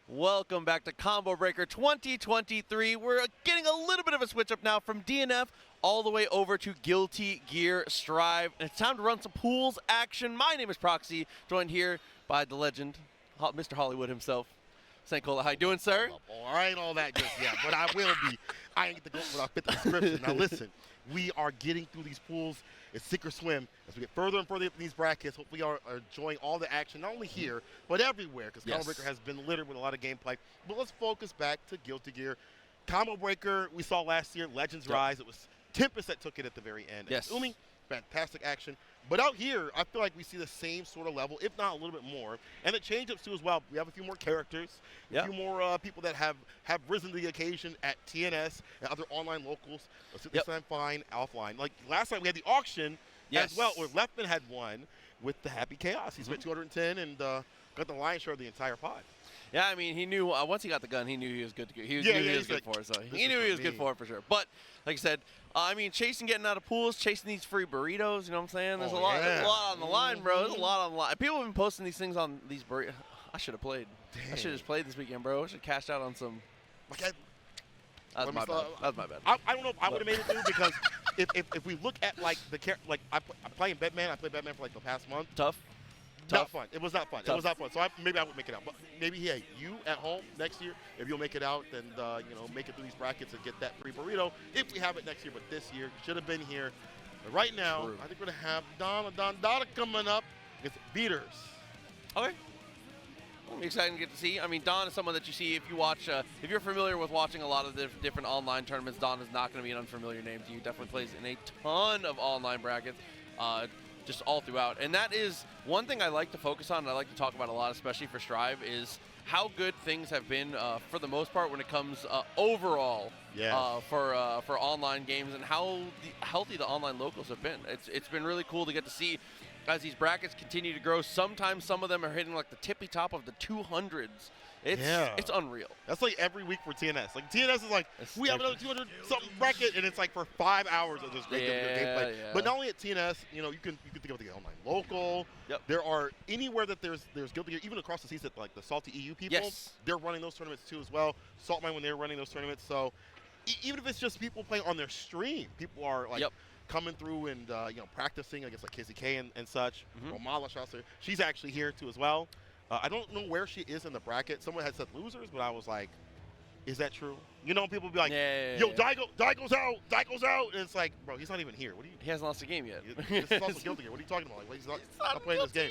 Welcome back to Combo Breaker 2023. We're getting a little bit of a switch up now from DNF all the way over to Guilty Gear Strive. And it's time to run some pools action. My name is Proxy, joined here by the legend, Mr. Hollywood himself. St. Cola, how you doing, sir? All right, all that just yet, but I will be. I ain't get to go without fit the description. Now listen, we are getting through these pools. It's sink or swim. As we get further and further up in these brackets, hopefully are enjoying all the action, not only here, but everywhere, because Combo Breaker has been littered with a lot of gameplay. But let's focus back to Guilty Gear. Combo Breaker, we saw last year, Legends Rise. It was Tempest that took it at the very end. Yes. Umi, fantastic action. But out here, I feel like we see the same sort of level, if not a little bit more. And the change-ups, too, as well. We have a few more characters, a few more people that have risen to the occasion at TNS and other online locals. Let's see this time fine, offline. Like last time, we had the auction as well, where Leftman had won with the Happy Chaos. He spent 210 and got the lion's share of the entire pod. Yeah, I mean, he knew once he got the gun, he knew he was good to go. He knew he was good for it, so he knew he was good for it for sure. But like I said, I mean, chasing getting out of pools, chasing these free burritos. You know what I'm saying? There's a lot on the line, bro. There's a lot on the line. People have been posting these things on these burritos. I should have played. Dang. I should have just played this weekend, bro. I should have cashed out on some. Okay. That's my bad. That's my bad. I don't know if I would have made it through because if we look at like I'm playing Batman. I played Batman for like the past month. Tough. Not fun. It was not fun. Tough. It was not fun. So maybe I would make it out. But maybe you at home next year, if you'll make it out, then make it through these brackets and get that free burrito. If we have it next year, but this year should have been here. But right now, I think we're gonna have Donna coming up. It's Veeterz. Okay. I'm excited to get to see. I mean, Don is someone that you see if you watch, if you're familiar with watching a lot of the different online tournaments. Don is not going to be an unfamiliar name to you. Definitely plays in a ton of online brackets. Just all throughout. And that is one thing I like to focus on and I like to talk about a lot, especially for Strive, is how good things have been for the most part when it comes overall for online games and how healthy the online locals have been. It's been really cool to get to see as these brackets continue to grow. Sometimes some of them are hitting like the tippy top of the 200s. It's unreal. That's like every week for TNS. Like TNS is like, we have another 200 something bracket, and it's like for 5 hours of just great gameplay. But not only at TNS, you can think of the online local. There are anywhere that there's Guilty Gear, even across the seas, that like the Salty EU people, they're running those tournaments too as well. Saltmine when they're running those tournaments. So even if it's just people playing on their stream, people are like coming through and practicing. I guess like Kizzy K and such. Romala Shasser, she's actually here too as well. I don't know where she is in the bracket. Someone had said losers, but I was like, is that true? You know, people be like, yo, Daigo's out. And it's like, bro, he's not even here. He hasn't lost a game yet. This is also Guilty Gear. What are you talking about? Like, he's not playing this game.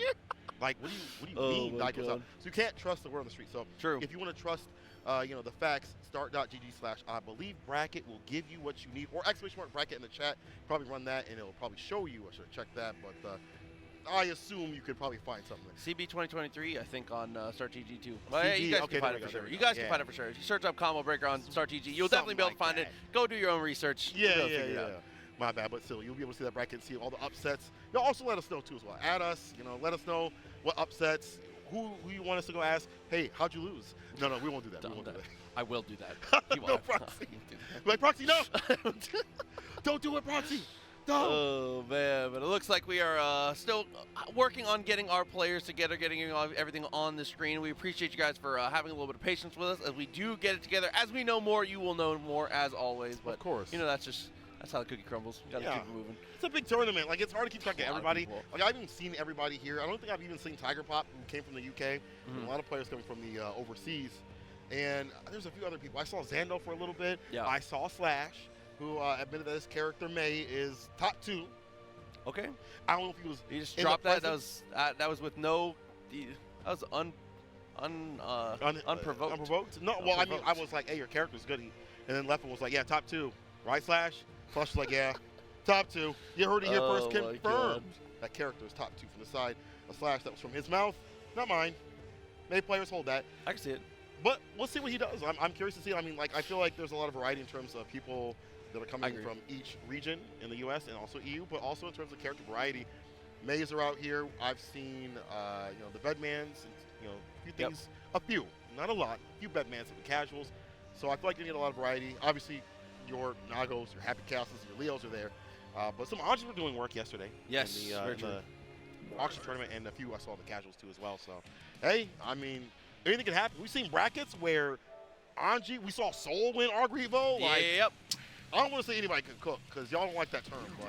Like, what do you mean Daigo's out? So you can't trust the word on the street. So if you want to trust, the facts, start.gg/I believe bracket will give you what you need. Or ! bracket in the chat. Probably run that, and it'll probably show you. I should check that, but I assume you could probably find something. CB 2023, I think, on StartGG too. Well, yeah, you guys can find it for sure. You guys can find it for sure. If you search up Combo Breaker on StartGG, you'll definitely be able to find it. Go do your own research. Yeah. My bad, but still, you'll be able to see that bracket and see all the upsets. You'll also let us know too as well. Add us, let us know what upsets, who you want us to go ask. Hey, how'd you lose? No, we won't do that. We won't do that. I will do that. No, Proxy. Like, Proxy, no! Don't do it, Proxy! No. Oh, man. But it looks like we are still working on getting our players together, getting everything on the screen. We appreciate you guys for having a little bit of patience with us as we do get it together. As we know more, you will know more as always. But, of course. That's how the cookie crumbles. You gotta keep it moving. It's a big tournament. Like, it's hard to keep track of everybody. Like, I haven't seen everybody here. I don't think I've even seen Tiger Pop, who came from the UK. A lot of players coming from the overseas. And there's a few other people. I saw Zando for a little bit. I saw Slash, who admitted that his character May is top 2. Okay. I don't know if he was. He just dropped that. That was with no. That was unprovoked. Unprovoked? No. Well, I mean, I was like, hey, your character's good. And then Leftman was like, yeah, top 2, right, Slash? Slash was like, yeah, top 2. You heard it here first. Confirmed. That character is top 2 from the side of Slash. That was from his mouth, not mine. Many players hold that. I can see it. But we'll see what he does. I'm curious to see. I mean, like, I feel like there's a lot of variety in terms of people that are coming from each region in the U.S. and also EU, but also in terms of character variety. Mays are out here. I've seen, the Bedmans, and, a few things, a few, not a lot, a few Bedmans and the casuals. So I feel like you get a lot of variety. Obviously, your Nagos, your Happy Castles, your Leos are there. But some Anjis were doing work yesterday. Yes, in the auction tournament, and a few I saw the casuals too as well. So, hey, I mean, anything can happen. We've seen brackets where Anji, we saw Soul win Argrevo. Yep. I don't want to say anybody can cook because y'all don't like that term, but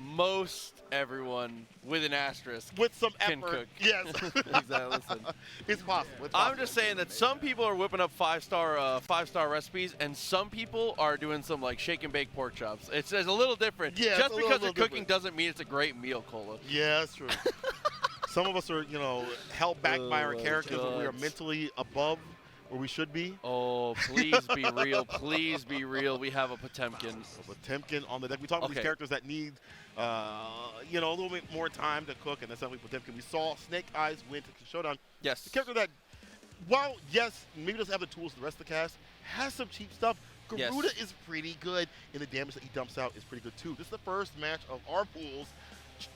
most everyone with an asterisk with some can effort. cook. Yes. Exactly. Listen. It's possible. I'm just saying that some people are whipping up five-star recipes, and some people are doing some like shake and bake pork chops. It's a little different. Yeah, just because they're cooking different. doesn't mean it's a great meal, Cola. Yeah, that's true. Some of us are, held back by our characters when we are mentally above where we should be. Oh, please be real. Please be real. We have a Potemkin. A Potemkin on the deck. We talk about these characters that need, a little bit more time to cook, and that's not Potemkin. We saw Snake Eyes win to Showdown. Yes. The character that, while, yes, maybe doesn't have the tools for the rest of the cast, has some cheap stuff. Garuda is pretty good, and the damage that he dumps out is pretty good, too. This is the first match of our pools.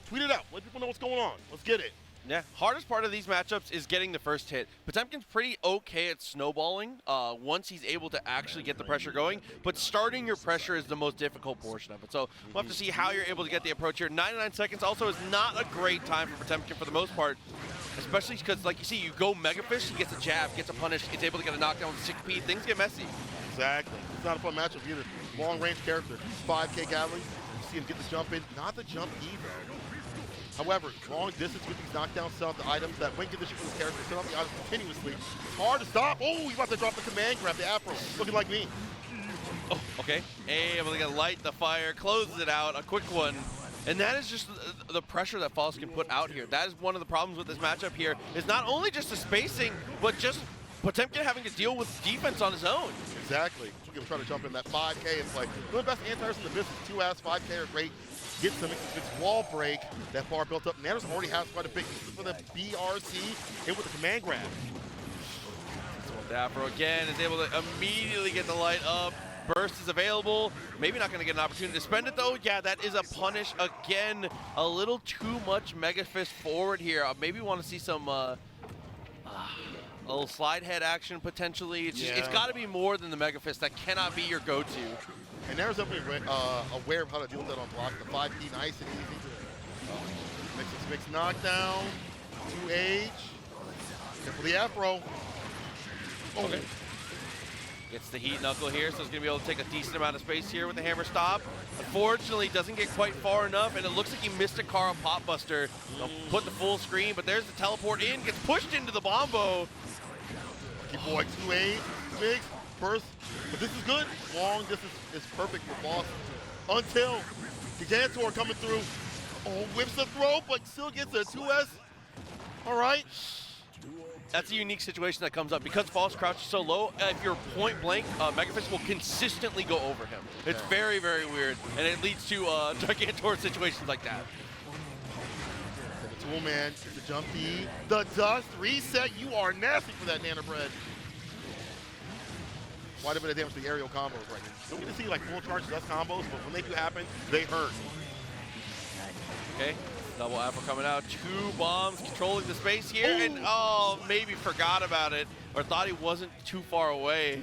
Tweet it out. Let people know what's going on. Let's get it. Yeah, hardest part of these matchups is getting the first hit. Potemkin's pretty okay at snowballing once he's able to actually get the pressure going, but starting your pressure is the most difficult portion of it. So we'll have to see how you're able to get the approach here. 99 seconds also is not a great time for Potemkin for the most part, especially because, like you see, you go Mega Fish, he gets a jab, gets a punish, he's able to get a knockdown with 6P. Things get messy. Exactly. It's not a fun matchup either. Long-range character, 5K Galley. You see him get the jump in. Not the jump either. However, long distance with these knockdowns, set up the items that when conditioned for this character, set up the items continuously. It's hard to stop. Oh, he's about to drop the command grab, the Afro. Looking like me. Oh, okay. Able to light the fire, closes it out, a quick one. And that is just the pressure that Faust can put out here. That is one of the problems with this matchup here, is not only just the spacing, but just Potemkin having to deal with defense on his own. Exactly. We're going to try to jump in that 5K and play. One of the best anti-airs in the business. 2-ass 5K are great. Gets the mix wall break. That bar built up. Nanos already has quite a big for the BRC and with the command grab. So Dapper again is able to immediately get the light up. Burst is available. Maybe not going to get an opportunity to spend it though. Yeah, that is a punish again. A little too much Mega Fist forward here. Maybe want to see some a little slide head action potentially. It's got to be more than the Mega Fist. That cannot be your go-to. And there's definitely aware of how to deal with that on block. The 5P nice and easy. Mix knockdown. 2H. And for the Afro. Oh. Okay. Gets the heat knuckle here, so he's going to be able to take a decent amount of space here with the hammer stop. Unfortunately, doesn't get quite far enough, and it looks like he missed a Kara Pop Buster. They'll put the full screen, but there's the teleport in, gets pushed into the Bombo. Lucky boy, 2H, mix, burst. But this is good. Long distance is perfect for Faust. Until Gigantor coming through. Oh, whips the throw, but still gets a 2S. All right. That's a unique situation that comes up. Because Faust crouches so low, if you're point blank, Mega Fist will consistently go over him. It's very, very weird, and it leads to Gigantor situations like that. The tool man, the jump D, the dust, reset. You are nasty for that NanoBread. Quite a bit of damage to the aerial combos right now. Don't get to see like full charge dust combos, but when they do happen, they hurt. Okay. Double Afro coming out, 2 bombs controlling the space here, and maybe forgot about it, or thought he wasn't too far away.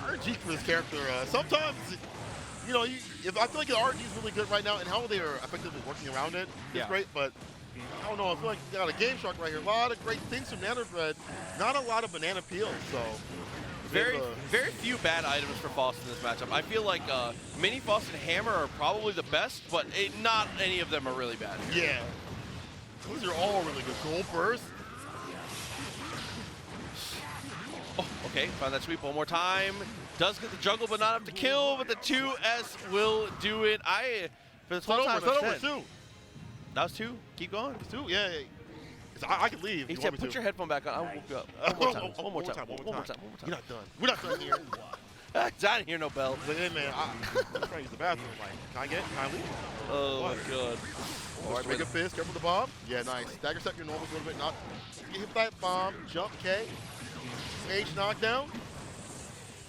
RG for this character, sometimes, if I feel like the RG is really good right now, and how they are effectively working around it is great, but I don't know, I feel like you got a Game Shark right here. A lot of great things from NanoBread, not a lot of banana peels, so. Very few bad items for Faust in this matchup. I feel like Mini Faust and Hammer are probably the best, but not any of them are really bad. Yeah. Those are all really good. Gold Burst. Oh, okay. Found that sweep one more time. Does get the juggle, but not enough to kill, but the 2S will do it. For this whole time, I've said, that was 2. Keep going. It's 2, yeah. I can leave. He said, put your headphone back on. I will go. One more time. You're not done. We're not done here. I didn't hear no bell. Like, hey, man, I'm trying to use the bathroom. Like, can I leave? Oh, my God. All right, make a fist. Careful with the bomb. Yeah, nice. Stagger step your normal a little bit. Not get hit by that bomb. Jump K. H knockdown.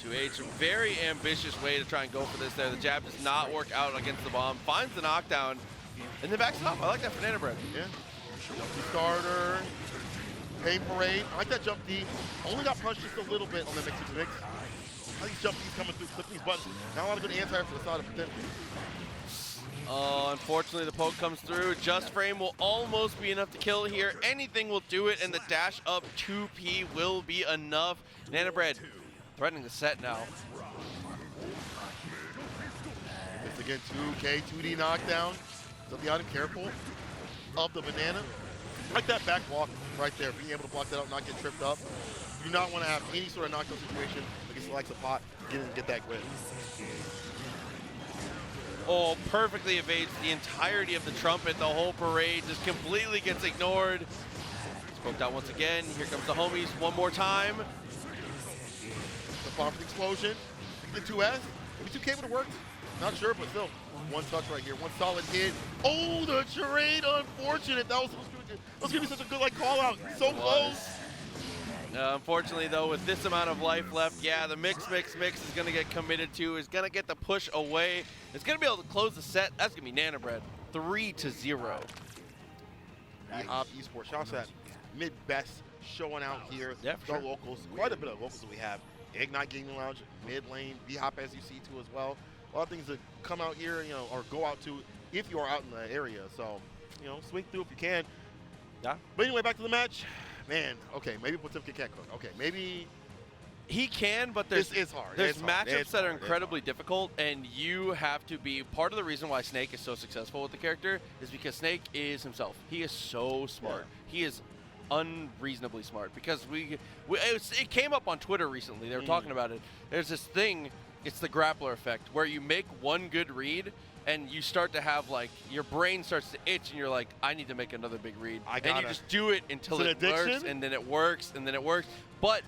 2H, a very ambitious way to try and go for this there. The jab does not work out against the bomb. Finds the knockdown. And then backs it off. I like that for NanoBread. Yeah. Jumpy starter, Pain Parade. I like that jump D. Only got punched just a little bit on the mix. How these jump D's coming through, clipping these buttons. Not a lot of good anti for the side of Potemkin. Oh, unfortunately, the poke comes through. Just frame will almost be enough to kill here. Anything will do it, and the dash up 2P will be enough. NanaBread threatening the set now. Once again, 2K, 2D knockdown. So be careful of the banana. Like that back walk right there, being able to block that out, not get tripped up. You do not want to have any sort of knockdown situation against the likes of Pot, get that grip. Oh, perfectly evades the entirety of the trumpet. The whole parade just completely gets ignored. Spoke down once again. Here comes the homies one more time. The powerful explosion. The 2S. Maybe 2K would have worked. Not sure, but still. One touch right here. One solid hit. Oh, the charade. Unfortunate. That was going to be such a good call out. So close. Unfortunately, though, with this amount of life left, yeah, the mix is going to get committed to, is going to get the push away. It's going to be able to close the set. That's going to be NanaBread, 3-0. Hop Esports, shout out to that mid-best showing out here. Yeah, for sure. Locals, quite a bit of locals that we have. Ignite Gaming Lounge, mid lane, V-Hop as you see too as well. A lot of things that come out here, or go out to if you are out in the area. So, swing through if you can. Yeah. But anyway, back to the match. Man, okay, maybe Potemkin can't cook. Okay, maybe he can, but there's hard. There's matchups that are incredibly difficult, and you have to be part of the reason why Snake is so successful with the character is because Snake is himself. He is so smart. Yeah. He is unreasonably smart because it came up on Twitter recently. They were talking about it. There's this thing. It's the grappler effect where you make one good read and you start to have your brain starts to itch and you're like, I need to make another big read. And you just do it until it works, and then it works, and then it works. But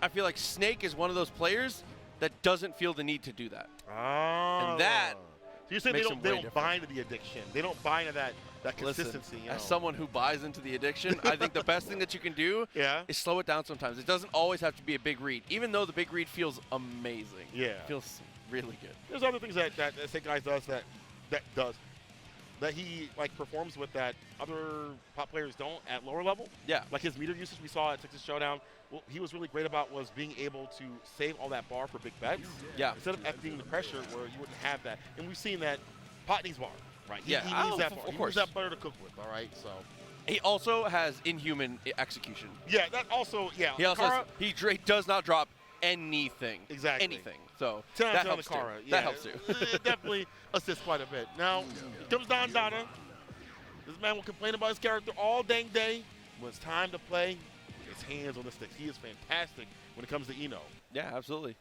I feel like Snake is one of those players that doesn't feel the need to do that. Oh. And that so you're saying they don't buy into the addiction. They don't buy into that consistency. Listen, as someone who buys into the addiction, I think the best thing that you can do is slow it down sometimes. It doesn't always have to be a big read, even though the big read feels amazing. Yeah. It feels really good. There's other things that Snake Eyes does that he performs with that other pop players don't at lower level. Yeah. Like his meter usage we saw at Texas Showdown, what he was really great about was being able to save all that bar for big bets. Yeah. Instead of emptying the pressure where you wouldn't have that. And we've seen that Pot needs bar, right? He needs that bar. He needs that butter to cook with, all right? So he also has inhuman execution. Yeah, that also, yeah. He also he does not drop anything. Exactly. Anything. So 10 that helps helps too. Yeah, that helps too. It definitely assists quite a bit. Now, here comes Don Donna. This man will complain about his character all dang day. When it's time to play, his hands on the sticks. He is fantastic when it comes to Eno. Yeah, absolutely.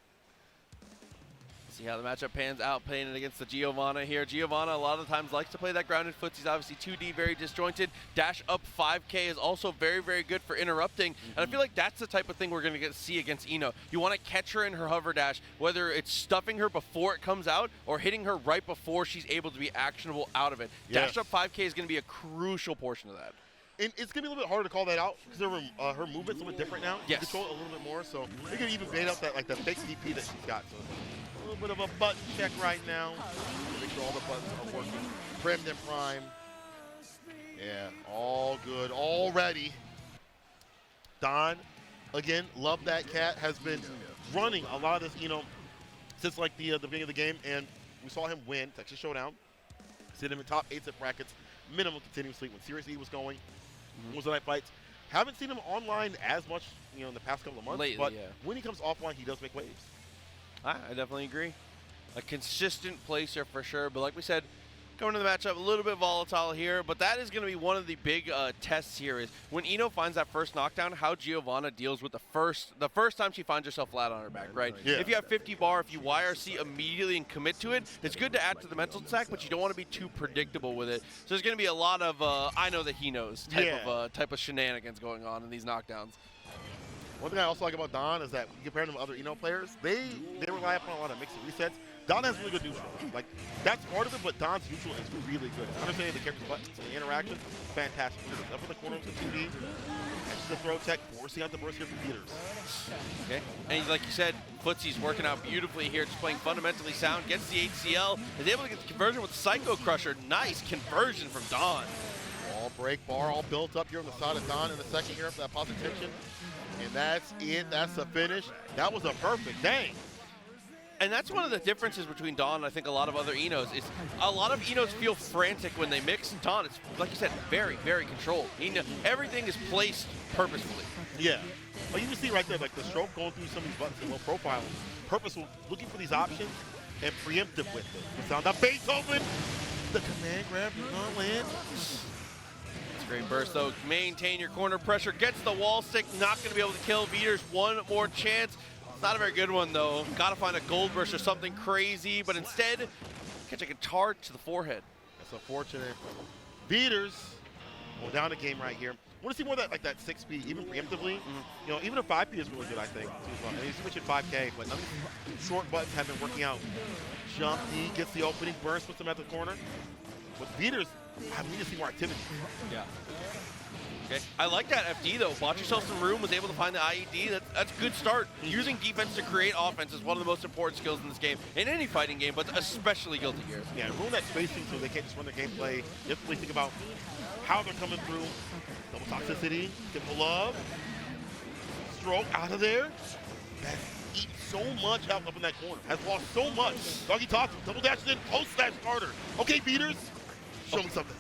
See how the matchup pans out, playing it against the Giovanna here. Giovanna a lot of the times likes to play that grounded footsies. Obviously 2D, very disjointed. Dash up 5K is also very, very good for interrupting. And I feel like that's the type of thing we're going to see against Eno. You want to catch her in her hover dash, whether it's stuffing her before it comes out or hitting her right before she's able to be actionable out of it. Dash up 5K is going to be a crucial portion of that. And it's going to be a little bit harder to call that out because her movement's a little bit different now. Yes. You control it a little bit more, so you can even bait out that fake DP that she's got. So a little bit of a button check right now. Make sure all the buttons are working. Primed and prime. Yeah, all good, all ready. Don, again, love that cat, has been running a lot of this, since the beginning of the game, and we saw him win Texas Showdown. Sit him in top 8 set brackets, minimum continuously when Series E was going. Wednesday night fights. Haven't seen him online as much, in the past couple of months. Lately, but when he comes offline, he does make waves. I definitely agree. A consistent placer for sure, but like we said, going to the matchup a little bit volatile here, but that is going to be one of the big tests here is when Eno finds that first knockdown, how Giovanna deals with the first time she finds herself flat on her back, right? Yeah. If you have 50 bar, if you YRC immediately and commit to it, it's good to add to the mental attack, but you don't want to be too predictable with it. So there's going to be a lot of I know that he knows type of shenanigans going on in these knockdowns. One thing I also like about Don is that compared to other Eno players, they rely upon a lot of mixed resets. Don has really good neutral. That's part of it, but Don's neutral is really good. Understanding the character's buttons and the interactions, fantastic. Up in the corner to 2D. That's the throw tech, forcing out the burst here from Veeterz. Okay, and like you said, Footsie's working out beautifully here, just playing fundamentally sound, gets the HCL, is able to get the conversion with Psycho Crusher. Nice conversion from Don. All break bar, all built up here on the side of Don in the second here for that positive tension. And that's it. That's the finish. That was a perfect dang. And that's one of the differences between D.O.N and I think a lot of other Enos is a lot of Enos feel frantic when they mix. D.O.N, it's like you said, very, very controlled. Everything is placed purposefully. Yeah. Like you can see right there, like the stroke going through some of these buttons in low profile, purposeful, looking for these options and preemptive with it. It's on the Beethoven. The command grab does not land. It's a great burst though. Maintain your corner pressure. Gets the wall stick. Not going to be able to kill Veeterz. One more chance. It's not a very good one though. Got to find a gold burst or something crazy, but instead catch a guitar to the forehead. That's unfortunate. Veeterz going down the game right here. I want to see more of that, like that 6P, even preemptively. You know, even a 5P is really good, I think. I mean, you mentioned 5K, but short buttons have been working out. Jump D gets the opening burst, puts him at the corner. With Veeterz, I need to see more activity. Yeah. Okay. I like that FD though. Bought yourself some room, was able to find the IED. That's a good start. Using defense to create offense is one of the most important skills in this game, in any fighting game, but especially Guilty Gear. Yeah, ruin that spacing so they can't just run their gameplay. You have to really think about how they're coming through. Double toxicity, simple love. Stroke out of there. That's eaten so much health up in that corner. Has lost so much. Doggy toss, double dash in, post dash starter. Okay, Veeterz, show me something.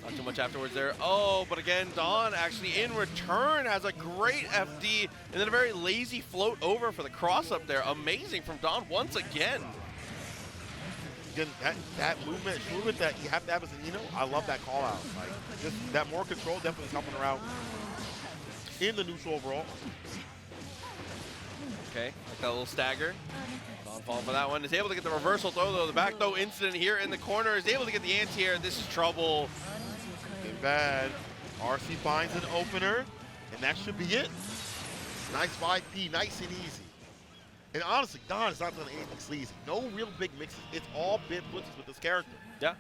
Not too much afterwards there. Oh, but again, D.O.N actually in return has a great FD and then a very lazy float over for the cross up there. Amazing from D.O.N once again. Again, that movement that you have to have as an Eno, I love that call out. Like, just that more control definitely is helping her out in the neutral overall. Okay, like that little stagger. D.O.N falling for that one. Is able to get the reversal throw though. The back throw incident here in the corner. Is able to get the anti-air. This is trouble. Getting bad. RC finds an opener, and that should be it. Nice 5P, nice and easy. And honestly, D.O.N is not done anything sleazy. No real big mixes. It's all bit blitzes with this character. Yeah.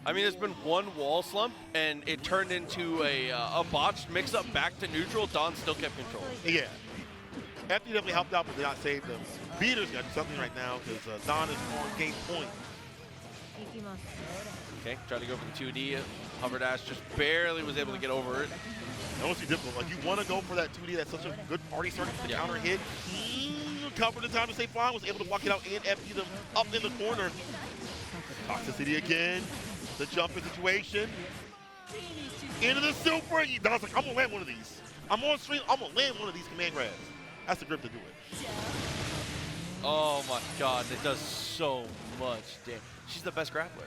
I mean, there's been one wall slump, and it turned into a botched mix-up back to neutral. D.O.N still kept control. Yeah. FD definitely helped out, but did not save them. Veeterz got to do something right now because D.O.N is on game point. Okay, try to go for the 2D. Hover dash just barely was able to get over it. That must be difficult. Like, you want to go for that 2D. That's such a good party starter for the counter hit. Covered in time to stay flying, was able to walk it out and FD them up in the corner. Toxicity again. The jumper situation. Into the super. D.O.N's like, I'm going to land one of these. I'm on stream. I'm going to land one of these command grabs. That's the grip to do it. Oh my god, it does so much damage. She's the best grappler.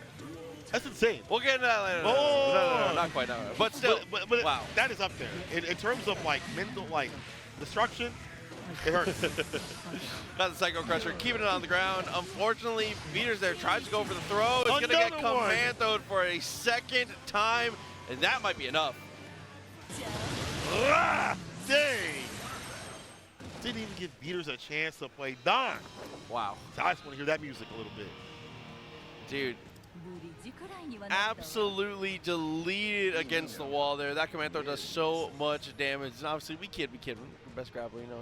That's insane. We'll get into that later. Oh. No, not quite. But still, but wow. That is up there. In terms of like mental like destruction, it hurts. Got the Psycho Crusher, keeping it on the ground. Unfortunately, Veeterz there tries to go for the throw. It's going to get command-throwed for a second time, and that might be enough. Dang. Didn't even give Veeterz a chance to play D.O.N. Wow. So I just want to hear that music a little bit. Dude. Absolutely deleted against the wall there. That command throw does so much damage. And obviously, we kid. We're best grappler, you know.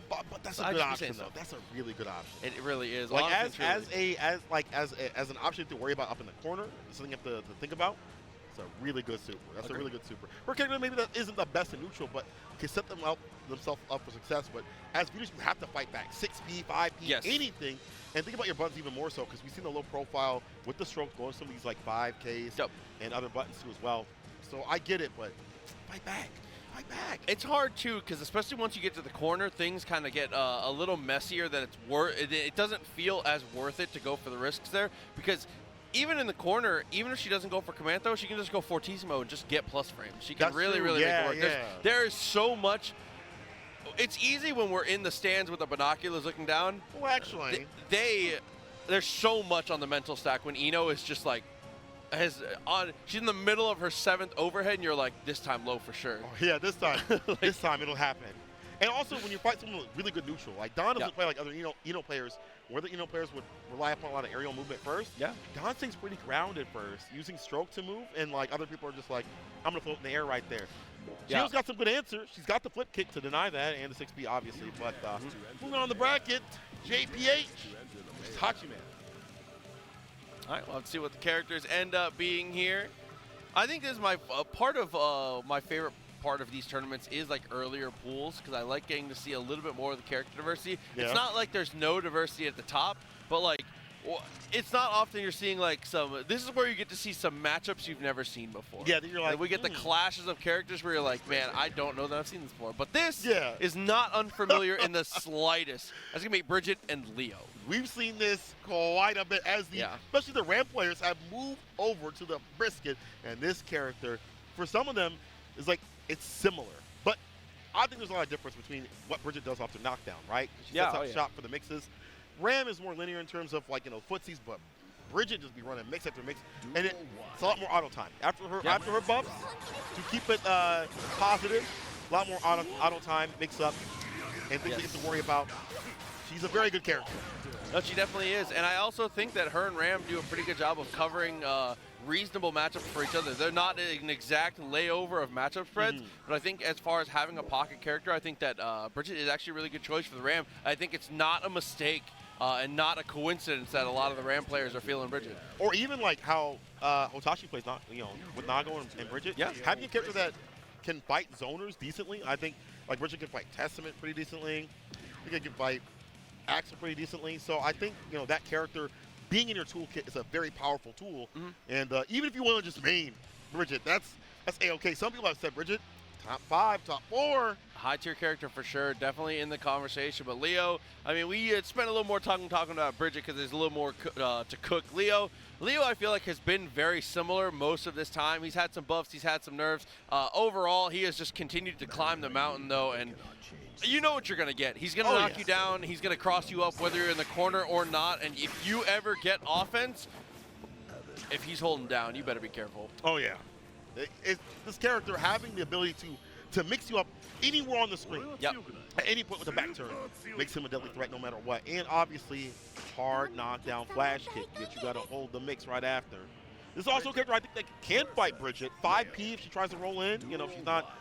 But that's a good option, though. That's a really good option. It really is. Like as an option to worry about up in the corner, something you have to think about. It's a really good super. That's a really good super. For a character maybe that isn't the best in neutral, but can set themselves up for success. But as Veeterz, you have to fight back. 6P, 5P, anything. And think about your buttons even more so, because we've seen the low profile with the stroke going some of these like 5Ks and other buttons too as well. So I get it, but fight back. Fight back. It's hard too, because especially once you get to the corner, things kind of get a little messier than it's worth. It doesn't feel as worth it to go for the risks there, because even in the corner, even if she doesn't go for command throw, she can just go Fortissimo and just get plus frames. She can really make it work. There is so much. It's easy when we're in the stands with the binoculars looking down. Well, actually, there's so much on the mental stack when Eno is just like, she's in the middle of her 7th overhead, and you're like, this time low for sure. Oh, yeah, this time, this time it'll happen. And also, when you fight someone with really good neutral, like D.O.N doesn't play like other Eno players, where the Eno players would rely upon a lot of aerial movement first. Yeah. D.O.N stays pretty grounded first, using stroke to move, and like other people are just like, I'm gonna float in the air right there. Gio's got some good answers. She's got the flip kick to deny that, and the 6P obviously. But moving on the bracket, JPH, Hachiman. All right, well, let's see what the characters end up being here. I think this is part of my favorite part of these tournaments is like earlier pools, because I like getting to see a little bit more of the character diversity. Yeah. It's not like there's no diversity at the top, but like it's not often you're seeing like some. This is where you get to see some matchups you've never seen before. Yeah, you're like, we get the clashes of characters where you're like, man, I don't know that I've seen this before. But this is not unfamiliar in the slightest. That's gonna be Bridget and Leo. We've seen this quite a bit as especially the Ram players have moved over to the brisket, and this character, for some of them, is like it's similar. But I think there's a lot of difference between what Bridget does off the knockdown, right? She sets up shop for the mixes. Ram is more linear in terms of like footsies, but Bridget just be running mix after mix, and it's a lot more auto time after her buffs to keep it positive. A lot more auto time, mix up, and things you have to worry about. She's a very good character. No, she definitely is, and I also think that her and Ram do a pretty good job of covering reasonable matchups for each other. They're not an exact layover of matchup spreads, but I think as far as having a pocket character, I think that Bridget is actually a really good choice for the Ram. I think it's not a mistake and not a coincidence that a lot of the Ram players are feeling Bridget. Or even like how Hotashi plays, with Nago and Bridget. Yeah. Having a character that can fight zoners decently, I think like Bridget can fight Testament pretty decently. I think it can fight Axel pretty decently. So I think that character being in your toolkit is a very powerful tool. And even if you want to just main Bridget, that's A-okay. Some people have said Bridget, top 5, top 4. High tier character for sure, definitely in the conversation. But Leo, I mean, we spent a little more time talking about Bridget because there's a little more to cook. Leo, I feel like has been very similar most of this time. He's had some buffs, he's had some nerfs. Overall, he has just continued to climb the mountain though, and you know what you're going to get. He's going to knock you down. He's going to cross you up whether you're in the corner or not. And if you ever get offense, if he's holding down, you better be careful. Oh, yeah. This character having the ability to mix you up anywhere on the screen. Yep. At any point with a back turn makes him a deadly threat no matter what. And obviously, hard knockdown flash kick that you got to hold the mix right after. This is also a character I think that can fight Bridget. 5P if she tries to roll in. If she's not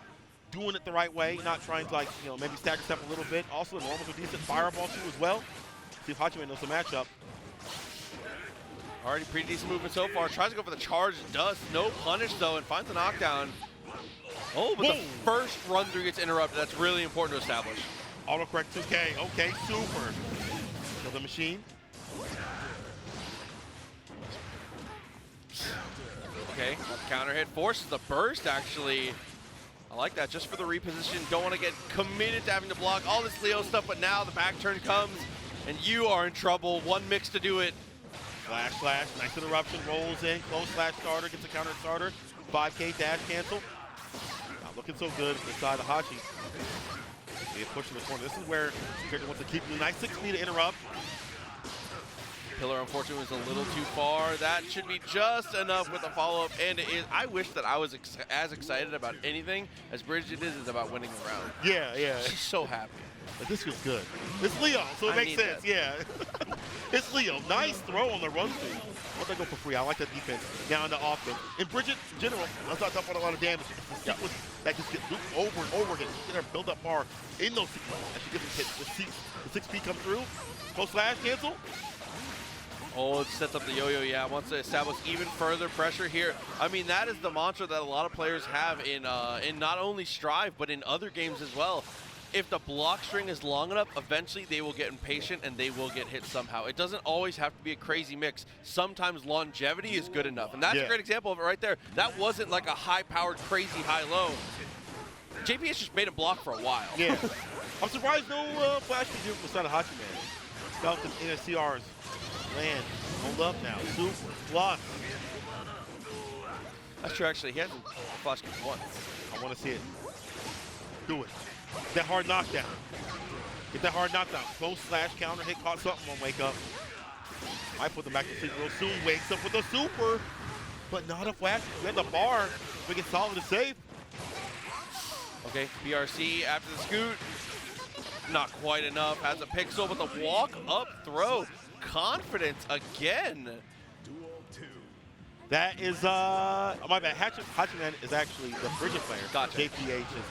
doing it the right way, not trying to maybe stagger step a little bit. Also, the normals are decent fireball too as well. See if Hachiman knows the matchup. Already pretty decent movement so far. Tries to go for the charge, does. No punish though, and finds a knockdown. Oh, but the first run through gets interrupted. That's really important to establish. Autocorrect 2K. Okay, super. Kill the machine. Okay, counter hit forces the burst actually. I like that, just for the reposition. Don't want to get committed to having to block all this Leo stuff, but now the back turn comes, and you are in trouble. One mix to do it. Flash, nice interruption, rolls in, close slash starter, gets a counter starter. 5K dash cancel. Not looking so good inside the Hachi. They pushing the corner. This is where the character wants to keep you. Nice 6 feet to interrupt. Pillar, unfortunately, was a little too far. That should be just enough with the follow-up, and it is. I wish that I was as excited about anything as Bridget is about winning the round. Yeah. She's so happy. But this feels good. It's Leo, so it makes sense. Yeah. It's Leo. Nice throw on the run through. Let that go for free. I like that defense. Now into offense. And Bridget, in general, let's not talk about a lot of damage. It's the sequence that just gets looped over and over again. Get her build up bar in those sequences. As she gets hit. The 6P come through. Close slash cancel. Oh, it sets up the yo-yo, wants to establish even further pressure here. I mean, that is the mantra that a lot of players have in not only Strive, but in other games as well. If the block string is long enough, eventually they will get impatient and they will get hit somehow. It doesn't always have to be a crazy mix. Sometimes longevity is good enough, and that's a great example of it right there. That wasn't like a high-powered, crazy high-low. JPS just made him block for a while. Yeah. I'm surprised no flash can do beside a Hachiman. Falcon NSCRs. Land. Hold up now. Super. Plus. That's true, actually. He hasn't flash kicked once. I want to see it. Do it. Get that hard knockdown. Get that hard knockdown. Close slash counter hit. Caught something on wake up. Might put them back to sleep real soon. Wakes up with a super. But not a flash. We had the bar. We get solid to save. Okay, BRC after the scoot. Not quite enough. Has a pixel, but the walk up throw. Confidence again. That is, my bad. Hachiman is actually the Bridget player. Gotcha. JPH is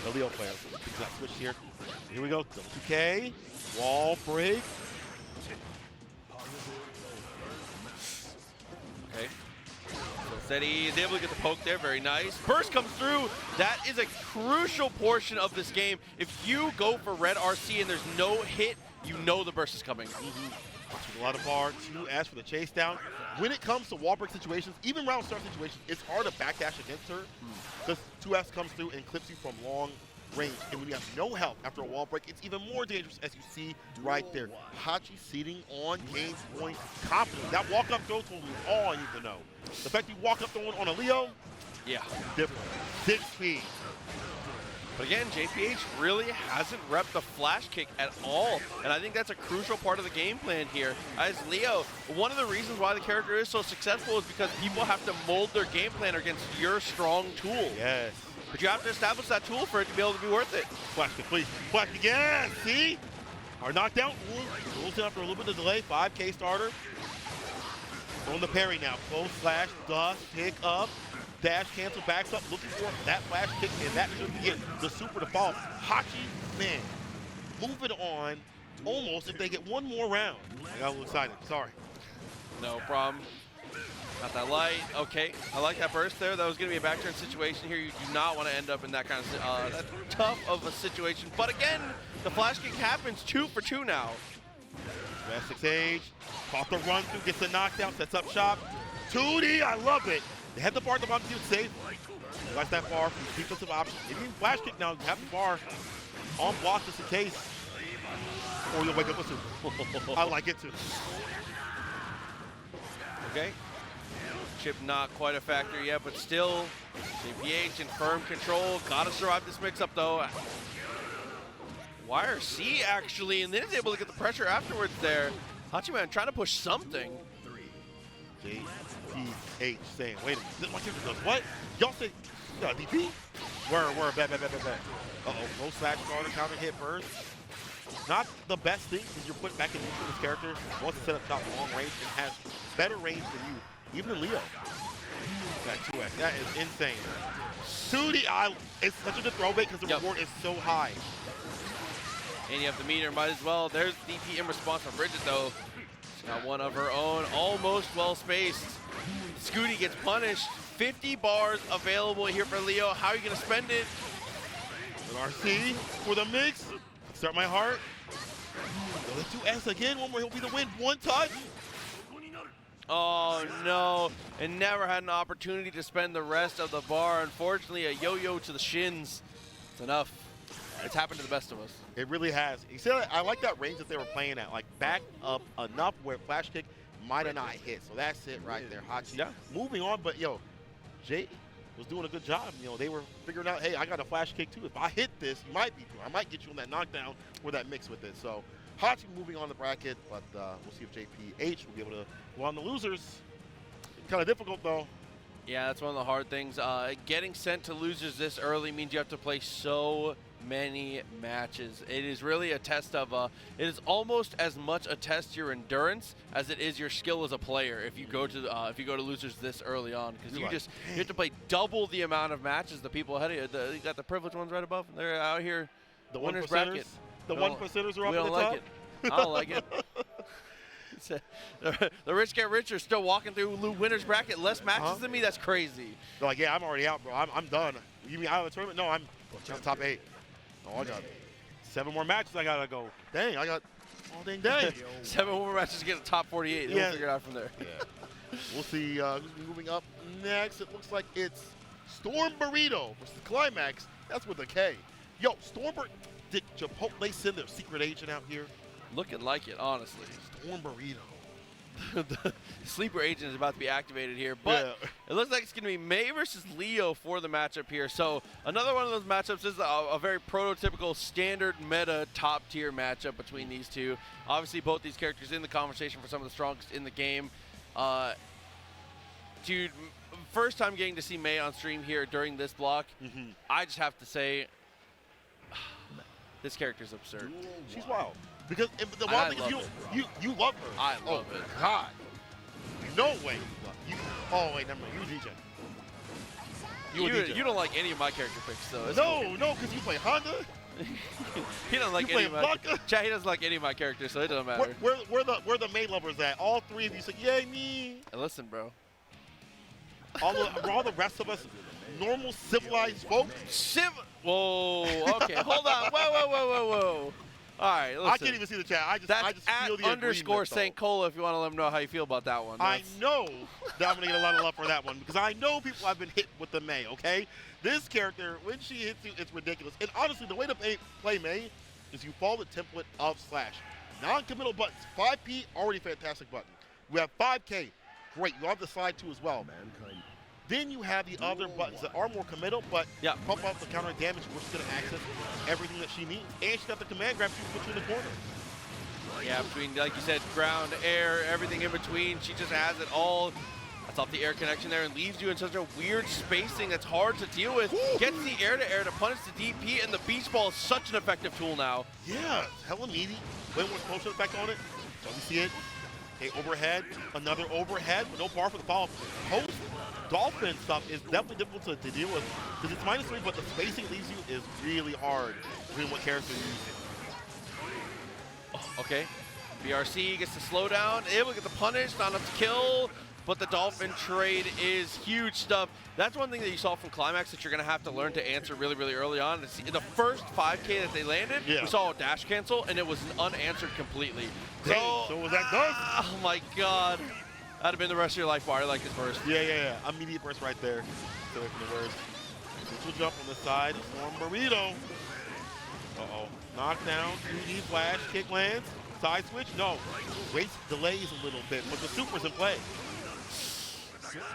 the Leo player. So got switched here. Here we go. 2K. Wall break. Okay. So Steady is able to get the poke there, very nice. Burst comes through. That is a crucial portion of this game. If you go for red RC and there's no hit, you know the burst is coming. A lot of bar, 2S for the chase down. When it comes to wall break situations, even round start situations, it's hard to backdash against her because 2S comes through and clips you from long range. And when you have no help after a wall break, it's even more dangerous, as you see right there. Hachi sitting on game point confidence. That walk-up throw tool is all I need to know. The fact you walk up throwing on a Leo, yeah, different. 6 speed. But again, JPH really hasn't repped the flash kick at all, and I think that's a crucial part of the game plan here. As Leo, one of the reasons why the character is so successful is because people have to mold their game plan against your strong tool. Yes. But you have to establish that tool for it to be able to be worth it. Flash kick, please. Flash kick, yeah, see? Our knockdown, rules after a little bit of delay, 5K starter. On the parry now, close slash, dust, pick up. Dash cancel, backs up, looking for that flash kick, and that should be it. The super to fall. Hachi, man, move it on almost if they get one more round. I got a little excited, sorry. No problem. Got that light, okay. I like that burst there. That was gonna be a backturn situation here. You do not want to end up in that kind of, that tough of a situation. But again, the flash kick happens 2 for 2 now. Drastic Sage, caught the run through, gets the knockdown, sets up shop. 2D, I love it. They had the bar at the bottom to safe. Watch that bar from defensive options. If you flash kick now, you have the bar on block just in case. Or you'll wake up with super. I like it too. Okay. Chip not quite a factor yet, but still, JPH in firm control. Gotta survive this mix-up though. Wire C actually, and then is able to get the pressure afterwards there. Hachiman trying to push something. JPH saying, wait a minute, this my character does what? Y'all say, DP? Word, bet. Uh-oh, low slash starter, counter hit burst. Not the best thing because you're put back in neutral this character. Wants to set up top long range and has better range than you, even in Leo. That 2X, that is insane. 2D, it's such a good throwback because the reward is so high. And you have the meter, might as well. There's DP in response from Bridget though. She's got one of her own, almost well spaced. Scooty gets punished. 50 bars available here for Leo. How are you gonna spend it? An RC for the mix. Start my heart. The 2S again, one more, he'll be the win. One touch. Oh no, and never had an opportunity to spend the rest of the bar. Unfortunately, a yo-yo to the shins. It's enough. It's happened to the best of us. It really has. He said, I like that range that they were playing at, like back up enough where flash kick might have not hit. So that's it right there. Hachi moving on, but yo, Jay was doing a good job. You know, they were figuring out, hey, I got a flash kick too. If I hit this, you might be through. I might get you on that knockdown or that mix with it. So Hachi moving on the bracket, but we'll see if JPH will be able to go on the losers. Kind of difficult though. Yeah, that's one of the hard things. Getting sent to losers this early means you have to play so many matches. It is really a test of, it is almost as much a test your endurance as it is your skill as a player if you go to losers this early on, because you have to play double the amount of matches the people ahead of you. You got the privileged ones right above. They're out here. The winners 1%ers. bracket. The 1%ers are up at the top. We don't like it. I don't like it. The rich get richer, still walking through winners bracket, less matches than me. That's crazy. They're like, yeah, I'm already out, bro. I'm done. You mean out of the tournament? No, I'm top 8. Oh, I got 7 more matches I gotta go. Dang, I got all dang day. 7 more matches to get to top 48. Then we'll figure it out from there. Yeah. We'll see who's moving up next. It looks like it's StormBurrito versus Klimax. That's with a K. Yo, StormBurrito. Did Chipotle send their secret agent out here? Looking like it, honestly. StormBurrito. The sleeper agent is about to be activated here, but it looks like it's going to be May versus Leo for the matchup here. So another one of those matchups is a very prototypical standard meta top tier matchup between these two. Obviously both these characters in the conversation for some of the strongest in the game. Dude, first time getting to see May on stream here during this block. I just have to say, this character's absurd. She's wild. Because the wild thing is you love her. I love it. God. No way. Oh, wait, never mind. You DJ. You don't like any of my character picks, though. No, because you play Honda. He doesn't like any of my Chad, he doesn't like any of my characters, so it doesn't matter. Where the May lovers at? All 3 of you say, yay, me. And listen, bro. all the rest of us normal civilized folk. Whoa, okay, hold on. Whoa. All right, listen. I can't even see the chat. I just feel the _ St. Cola if you want to let them know how you feel about that one. I know that I'm going to get a lot of love for that one because I know people have been hit with the Mei, okay? This character, when she hits you, it's ridiculous. And honestly, the way to play Mei is you follow the template of Slash. Non-committal buttons. 5P, already fantastic button. We have 5K. Great. You have the slide too as well. Then you have the other buttons that are more committal, but pump out the counter damage, which is going to access everything that she needs. And she's got the command grab to put you in the corner. Yeah, between, like you said, ground, air, everything in between. She just has it all. That's off the air connection there and leaves you in such a weird spacing that's hard to deal with. Gets the air-to-air to punish the DP, and the beach ball is such an effective tool now. Yeah, it's hella meaty. Way more explosion effect on it. So we see it. Okay, overhead. Another overhead with no bar for the follow-up. Post Dolphin stuff is definitely difficult to deal with because it's -3, but the spacing leaves you is really hard depending what character you're using. Oh, okay, BRC gets the slowdown, able to get the punish, not enough to kill, but the Dolphin trade is huge stuff. That's one thing that you saw from Klimax that you're going to have to learn to answer really, really early on. In the first 5K that they landed, we saw a dash cancel, and it was unanswered completely. So was that done? Oh my God. That'd have been the rest of your life bar. I like this burst. Yeah. Immediate burst right there. So from the worst. Switch jump on the side. StormBurrito. Uh-oh. Knockdown. 2D flash. Kick lands. Side switch. No. Race delays a little bit, but the super's in play.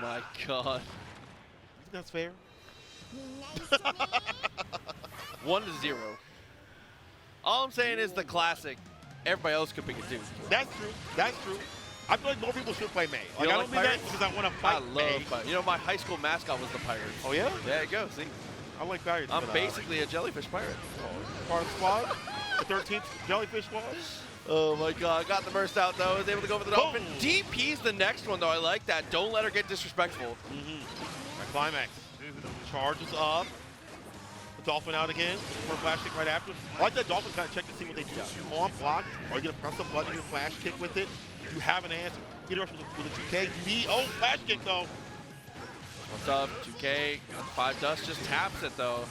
My God. You think that's fair? 1-0. All I'm saying is the classic. Everybody else could pick it too. That's true. I feel like more people should play Mei. Like, I don't mean that because I want to fight Mei. You know, my high school mascot was the pirate. Oh, yeah? There you go, see? I like pirates. I'm basically a jellyfish pirate. Part of the squad? The 13th jellyfish squad? Oh, my God. Got the burst out, though. Was able to go for the Dolphin. DP's the next one, though. I like that. Don't let her get disrespectful. Klimax charges up. The Dolphin out again for a flash kick right after. I like that Dolphin kind of check to see what they do. On block, are you going to press the button and flash kick with it? You have an answer. Get rush with a 2K. Oh, flash kick though. What's up, 2K? Got the 5 dust, just taps it though.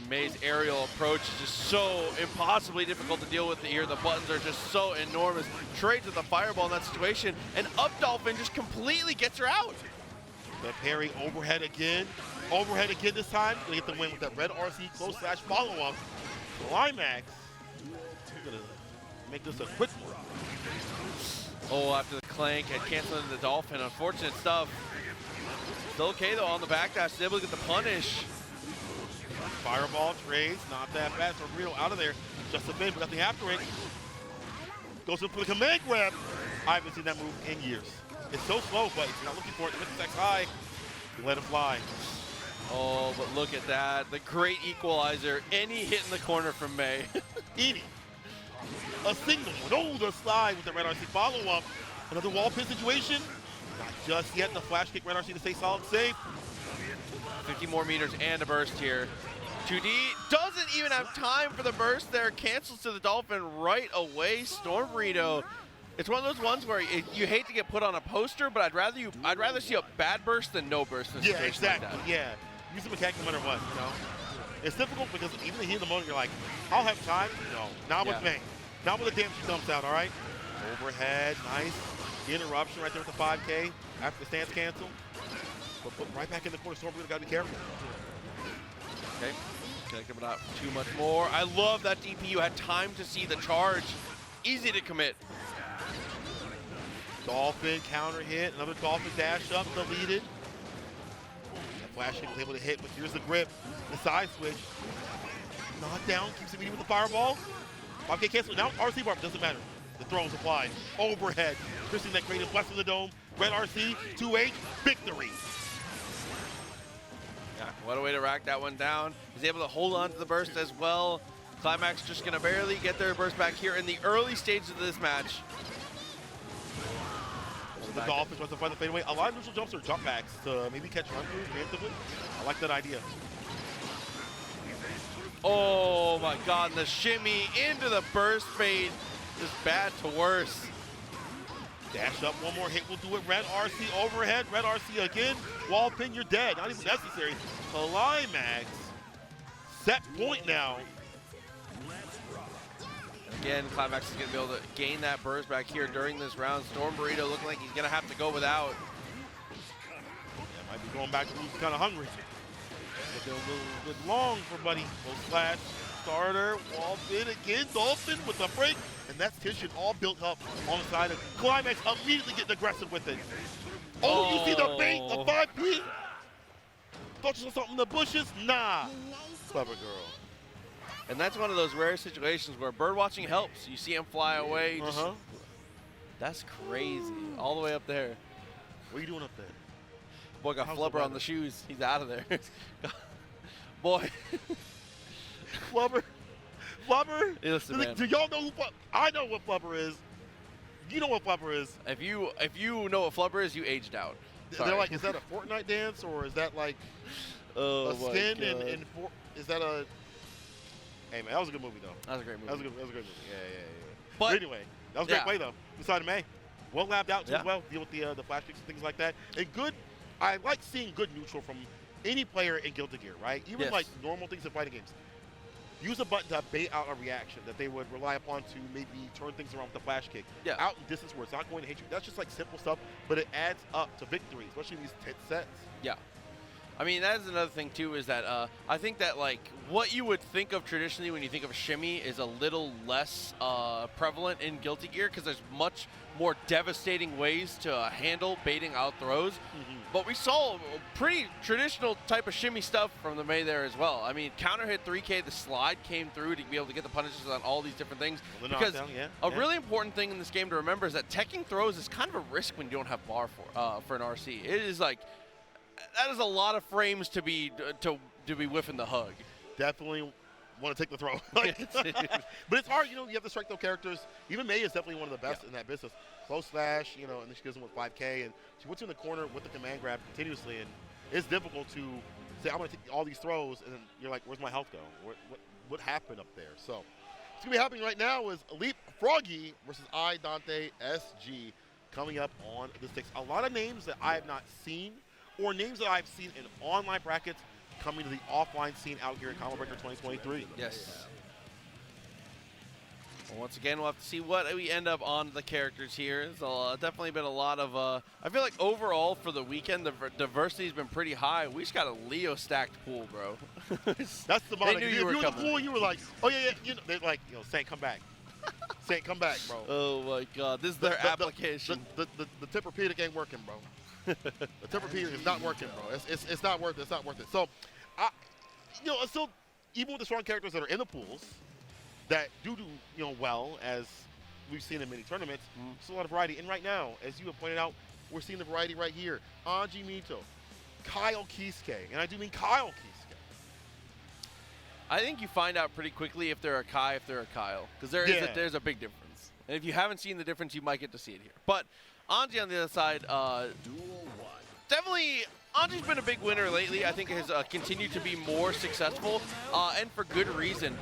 Mei's aerial approach is just so impossibly difficult to deal with here. The buttons are just so enormous. Trades with the fireball in that situation, and up Dolphin just completely gets her out. The parry overhead again. Overhead again this time. Gonna get the win with that red RC close slash follow-up. Klimax. Gonna make this a quick one. Oh, after the clank and canceling the Dolphin. Unfortunate stuff. Still okay though on the backdash. He's able to get the punish. Fireball trades, not that bad. StormBurrito out of there. Just a bit, but nothing after it. Goes in for the command grab. I haven't seen that move in years. It's so slow, but if you're not looking for it, it attacks high. You let it fly. Oh, but look at that. The great equalizer. Any hit in the corner from Mei. Any. A single one. Oh, the slide with the red RC follow-up. Another wall pin situation. Not just yet. The flash kick red RC to stay solid safe. 50 more meters and a burst here. 2D doesn't even have time for the burst there. Cancels to the Dolphin right away. StormBurrito. It's one of those ones where you hate to get put on a poster, but I'd rather see a bad burst than no burst in a situation exactly. like that. Yeah, use the mechanic no matter what, you know. It's difficult because even the heat of the moment, you're like, I'll have time. No, not with Mei. Not with the damage she dumps out, all right? Overhead, nice. Interruption right there with the 5K after the stance cancel. But put right back in the corner. StormBurrito got to be careful. Okay, connected but not too much more. I love that DP. You had time to see the charge. Easy to commit. Dolphin counter hit. Another Dolphin dash up, deleted. That flash hit was able to hit, but here's the grip. The side switch. Knockdown, keeps it meeting with the fireball. 5K cancel. Now RC bar, doesn't matter. The throw is applied. Overhead. Piercing that greatest west of the dome. Red RC, 2H, victory. Yeah, what a way to rack that one down. He's able to hold on to the burst as well. Klimax just gonna barely get their burst back here in the early stages of this match. The Dolphins want to find the fadeaway. A lot of neutral jumps or jump backs to maybe catch run throughs preemptively. I like that idea. Oh my God, and the shimmy into the burst fade. Just bad to worse. Dash up, one more hit will do it. Red RC overhead, red RC again. Wall pin, you're dead. Not even necessary. Klimax, set point now. Again, Klimax is going to be able to gain that burst back here during this round. StormBurrito looking like he's going to have to go without. Yeah, might be going back to lose kind of hungry. A little bit long for Buddy. Full slash, starter, wall pin again. Dolphin with the break. And that's tension all built up on the side of Klimax, immediately getting aggressive with it. Oh, you see the bait, the 5P? Thought you saw something in the bushes? Nah. Clever girl. And that's one of those rare situations where bird watching helps. You see him fly away. That's crazy. All the way up there. What are you doing up there? Boy got flubber on the shoes. He's out of there. Boy. Flubber. Flubber? Hey, listen, man. Do y'all know who Flubber? I know what Flubber is. You know what Flubber is. If you know what Flubber is, you aged out. Sorry. They're like, is that a Fortnite dance or is that like a skin and is that a? Hey man, that was a good movie though. That was a great movie. That was a good movie. Yeah. But anyway, that was a great play though. Inside of May, well labbed out too. Well, deal with the flash kicks and things like that. And good. I like seeing good neutral from any player in Guilty Gear, right? Even like normal things in fighting games. Use a button to bait out a reaction that they would rely upon to maybe turn things around with the flash kick. Yeah. Out in distance where it's not going to hit you. That's just like simple stuff, but it adds up to victory, especially in these tense sets. Yeah. I mean, that is another thing too, is that I think that like what you would think of traditionally when you think of a shimmy is a little less prevalent in Guilty Gear because there's much more devastating ways to handle baiting out throws. But we saw a pretty traditional type of shimmy stuff from the May there as well. I mean, counter hit 3K, the slide came through to be able to get the punishes on all these different things. Because a really important thing in this game to remember is that teching throws is kind of a risk when you don't have bar for an RC. It is like, that is a lot of frames to be whiffing the hug. Definitely want to take the throw. But it's hard, you know, you have to strike those characters. Even May is definitely one of the best in that business. Close slash, you know, and then she goes in with 5K, and she puts you in the corner with the command grab continuously, and it's difficult to say, I'm going to take all these throws, and then you're like, where's my health go? What happened up there? So what's going to be happening right now is Leap Froggy versus I, Dante, SG coming up on the sticks. A lot of names that I have not seen, or names that I've seen in online brackets coming to the offline scene out here at Combo Breaker 2023. Yes. Well, once again, we'll have to see what we end up on the characters here. There's definitely been a lot of, I feel like overall for the weekend, the diversity's been pretty high. We just got a Leo stacked pool, bro. That's the bottom. If you were in the pool, you were like, oh yeah, you know, they're like, you know, Saint, come back. Saint, come back, bro. Oh my God, this is their application. The Tempur-Pedic ain't working, bro. The Tempur-Pedic is not working, bro. It's not worth it. It's not worth it. So, you know, so even with the strong characters that are in the pools that do you know well, as we've seen in many tournaments, there's a lot of variety. And right now, as you have pointed out, we're seeing the variety right here. Anji Mito, Kyle Kisuke, and I do mean Kyle Kisuke. I think you find out pretty quickly if they're a Kai, if they're a Kyle, because there's a big difference. And if you haven't seen the difference, you might get to see it here. But Anji on the other side, definitely, Anji's been a big winner lately. I think has continued to be more successful, and for good reason.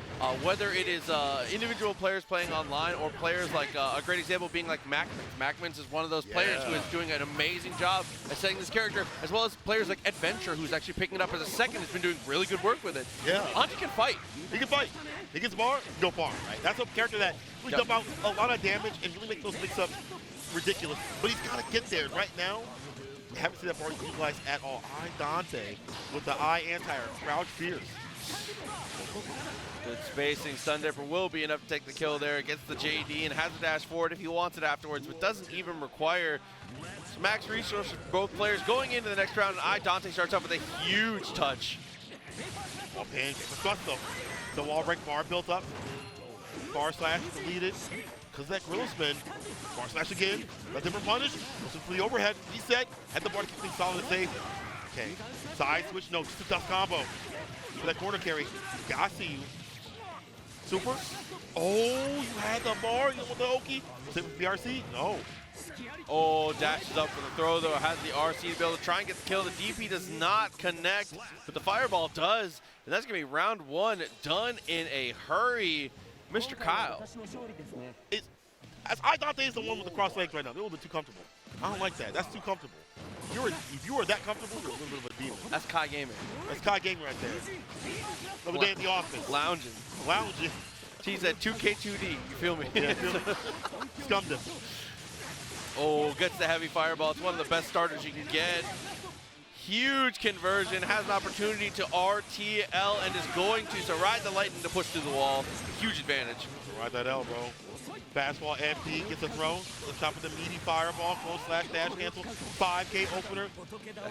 Whether it is individual players playing online or players like a great example being like Macmans. Macmans is one of those players who is doing an amazing job at setting this character, as well as players like Adventure, who's actually picking it up as a second, has been doing really good work with it. Yeah. Anji can fight. He can fight. He gets bar, go far, right? That's a character that really dump out a lot of damage and really make those mix-ups ridiculous. But he's got to get there right now. Haven't seen that bar utilized at all. I, Dante, with the I anti-air, Crouch Fierce. Good spacing. Stundipper will be enough to take the kill there. Gets the JD and has a dash forward if he wants it afterwards, but doesn't even require max resources for both players. Going into the next round, I, Dante starts off with a huge touch. Oh, pancake. Though. The wall break bar built up. Bar slash deleted. Because that gorilla spin, bar slash again, let them punish, goes for the overhead, reset, had the bar to keep things solid and safe. Okay, side switch, no, just a tough combo. For that corner carry, I see you. Super, oh, you had the bar, you want the Oki? Same with the RC? No. Oh, dashes up for the throw though, has the RC to be able to try and get the kill. The DP does not connect, but the fireball does. And that's gonna be round one done in a hurry. Mr. Kyle. Dante is the one with the cross legs right now. They're a little bit too comfortable. I don't like that. That's too comfortable. If you are that comfortable, you're a little bit of a demon. That's Kai Gaming. That's Kai Gaming right there. Another day at the office. Lounging. She's at 2K2D. You feel me? Yeah, scummed him. Oh, gets the heavy fireball. It's one of the best starters you can get. Huge conversion. Has an opportunity to RTL and is going to. So ride the lightning to push through the wall. Huge advantage. Ride that elbow. Fastball FD gets a throw. The top of the meaty fireball. Close slash dash cancel. 5K opener.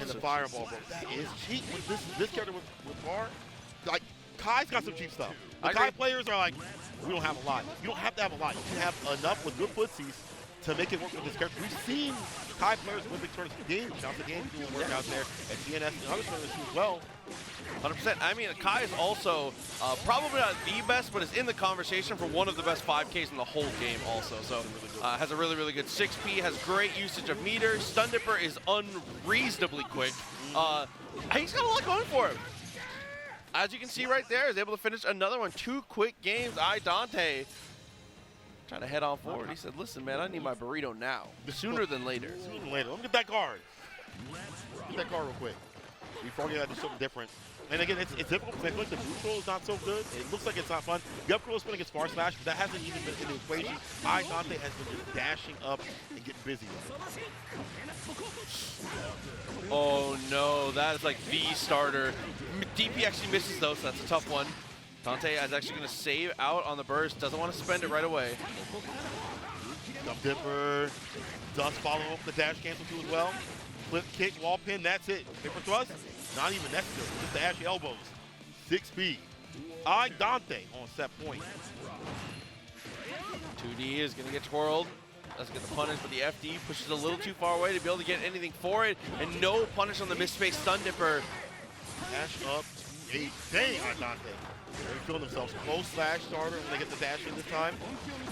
And the fireball, bro. That is cheap with this character with bar. Like, Kai's got some cheap stuff. The Kai players are like, we don't have a lot. You don't have to have a lot. You can have enough with good footsies to make it work with this character. We've seen Kai players win big tournaments. Shout out to Game doing work out there at TNS and other tournaments as well. 100%. I mean, Kai is also probably not the best, but is in the conversation for one of the best 5Ks in the whole game also. So has a really, really good 6P, has great usage of meters. Stun Dipper is unreasonably quick. He's got a lot going for him. As you can see right there, is able to finish another one. 2 quick games. Dante trying to head on forward. He said, listen, man, I need my burrito now. Sooner than later. Sooner than later. Let me get that card. Get that card real quick. Before we got to do something different. And again, it's difficult because I feel like the neutral is not so good. It looks like it's not fun. The up is spin against far slash, but that hasn't even been in the equation. Dante has been just dashing up and getting busy with it. Oh no, that is like the starter. DP actually misses though, so that's a tough one. Dante is actually going to save out on the burst. Doesn't want to spend it right away. Dump Dipper does follow up the dash cancel too as well. Flip kick, wall pin, that's it. Paper thrust, not even necessary. Just the ashy elbows. 6 Dante on set point. 2D is going to get twirled. Doesn't get the punish, but the FD pushes a little too far away to be able to get anything for it. And no punish on the misspace Stun Dipper. Dash up to 8. Dang, Dante. They're feeling themselves. Close slash starter when they get the dash in this time.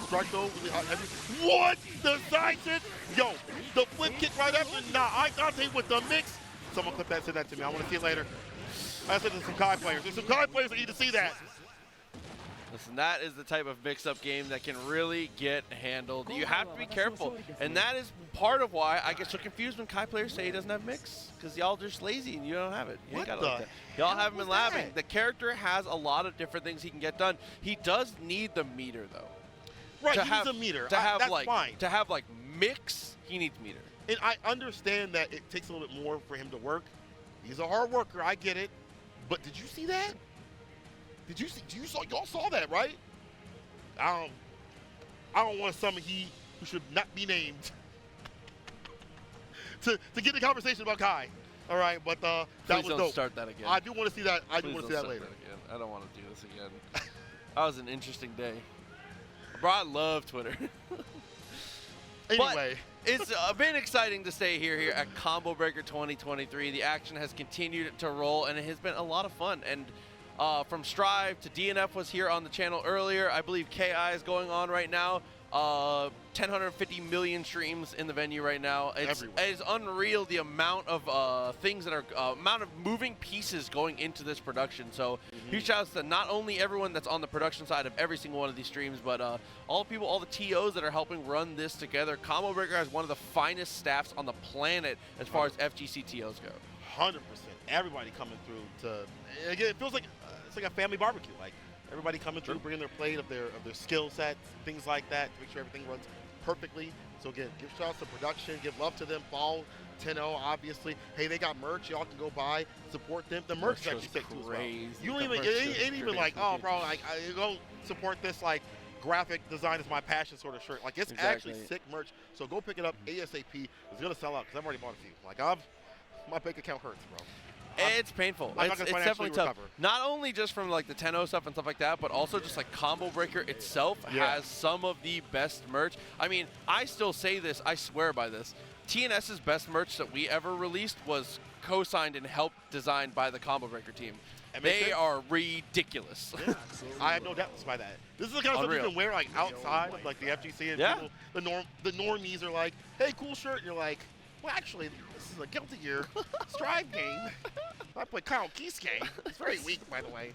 Strike though, really hot, heavy. What? The side hit? Yo, the flip kick right after. Nah, Dante with the mix. Someone clip that, send that to me. I want to see it later. I said there's some Kai players. There's some Kai players that need to see that. Listen, that is the type of mix-up game that can really get handled. You have to be careful, and that is part of why I get so confused when Kai players say he doesn't have mix, because y'all just lazy and you don't have it. You ain't got it like that. Y'all have him in labbing. The character has a lot of different things he can get done. He does need the meter, though. Right, he needs a meter. That's like, fine. To have, like, mix, he needs meter. And I understand that it takes a little bit more for him to work. He's a hard worker, I get it. But did you see that? Did you see? Y'all saw that, right? I don't want someone who should not be named to get the conversation about Kai. All right, but that was dope. Don't start that again. I do want to see that. I do want to see that later. I don't want to do this again. That was an interesting day. Bro, I love Twitter. Anyway. But it's been exciting to stay here at Combo Breaker 2023. The action has continued to roll, and it has been a lot of fun. And from Strive to DNF was here on the channel earlier. I believe KI is going on right now. 150 million streams in the venue right now. It's unreal the amount of things that are amount of moving pieces going into this production. So huge shout outs to not only everyone that's on the production side of every single one of these streams, but all the people, all the TOs that are helping run this together. Combo Breaker has one of the finest staffs on the planet as far as FGC TOs go. 100%. Everybody coming through to, again, it feels like it's like a family barbecue. Like everybody coming through, bringing their plate of their skill sets, things like that, to make sure everything runs perfectly. So again, give shout outs to production, give love to them. Follow 10-0, obviously. Hey, they got merch. Y'all can go buy, support them. The merch is actually sick too as well. You don't even, it ain't even like, oh, bro, like I go support this like graphic design is my passion sort of shirt. Like it's actually sick merch. So go pick it up ASAP. It's gonna sell out because I've already bought a few. Like my bank account hurts, bro. It's painful. It's definitely tough. Not only just from like the 10-0 stuff and stuff like that, but also just like Combo Breaker itself has some of the best merch. I mean, I still say this, I swear by this. TNS's best merch that we ever released was co-signed and helped designed by the Combo Breaker team. They are ridiculous. Yeah. I have no doubts by that. This is the kind of stuff you can wear like outside of like the FGC and people, the normies are like, hey, cool shirt. And you're like, well, actually, this is a Guilty Gear Strive game. I play Kyle Keith's game. He's very weak, by the way.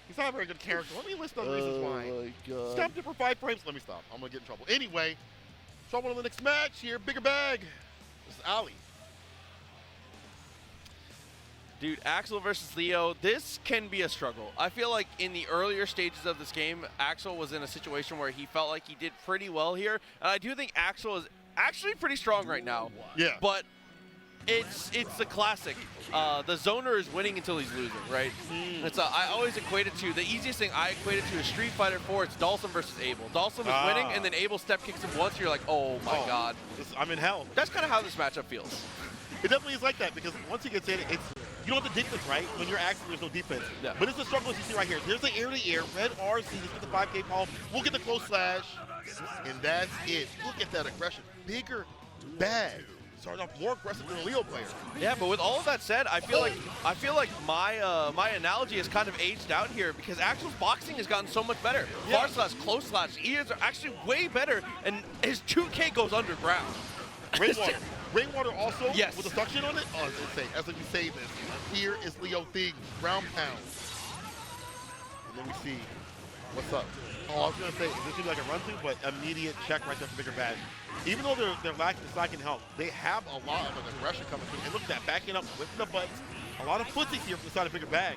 He's not a very good character. Let me list those reasons why. My God. Stop it for 5 frames. Let me stop. I'm going to get in trouble. Anyway, Trouble in the next match here. Bigger bag. This is Ali. Dude, Axel versus Leo, this can be a struggle. I feel like in the earlier stages of this game, Axel was in a situation where he felt like he did pretty well here. And I do think Axel is actually pretty strong right now. Yeah. But it's the classic. The zoner is winning until he's losing, right? It's I always equate it to, the easiest thing I equate it to is Street Fighter 4. It's Dhalsim versus Abel. Dhalsim is winning, and then Abel step kicks him once, and you're like, oh my god. I'm in hell. That's kind of how this matchup feels. It definitely is like that, because once he gets in, you don't have the defense, right? When you're Axel, there's no defense. Yeah. But it's the struggle as you see right here. There's the air-to-air. Red RC just with the 5K pole. We'll get the close slash, and that's it. Look at that aggression. Bigger bag. Started off more aggressive than a Leo player. Yeah, but with all of that said, I feel like my my analogy has kind of aged out here, because Axel's boxing has gotten so much better. Yeah. Far slash, close slash, ears are actually way better, and his 2K goes underground. Rainwater. Rainwater also Yes. with the suction on it. Oh, it's insane. As we say this, here is Leo Thing, ground pound. And then we see what's up. Oh, I was gonna say, this should be like a run through, but immediate check right there for Bigger Bad. Even though they're lacking the slacking help, they have a lot of aggression coming through. And look at that, backing up, whipping the butts. A lot of footsies here from the side of Bigger Bag.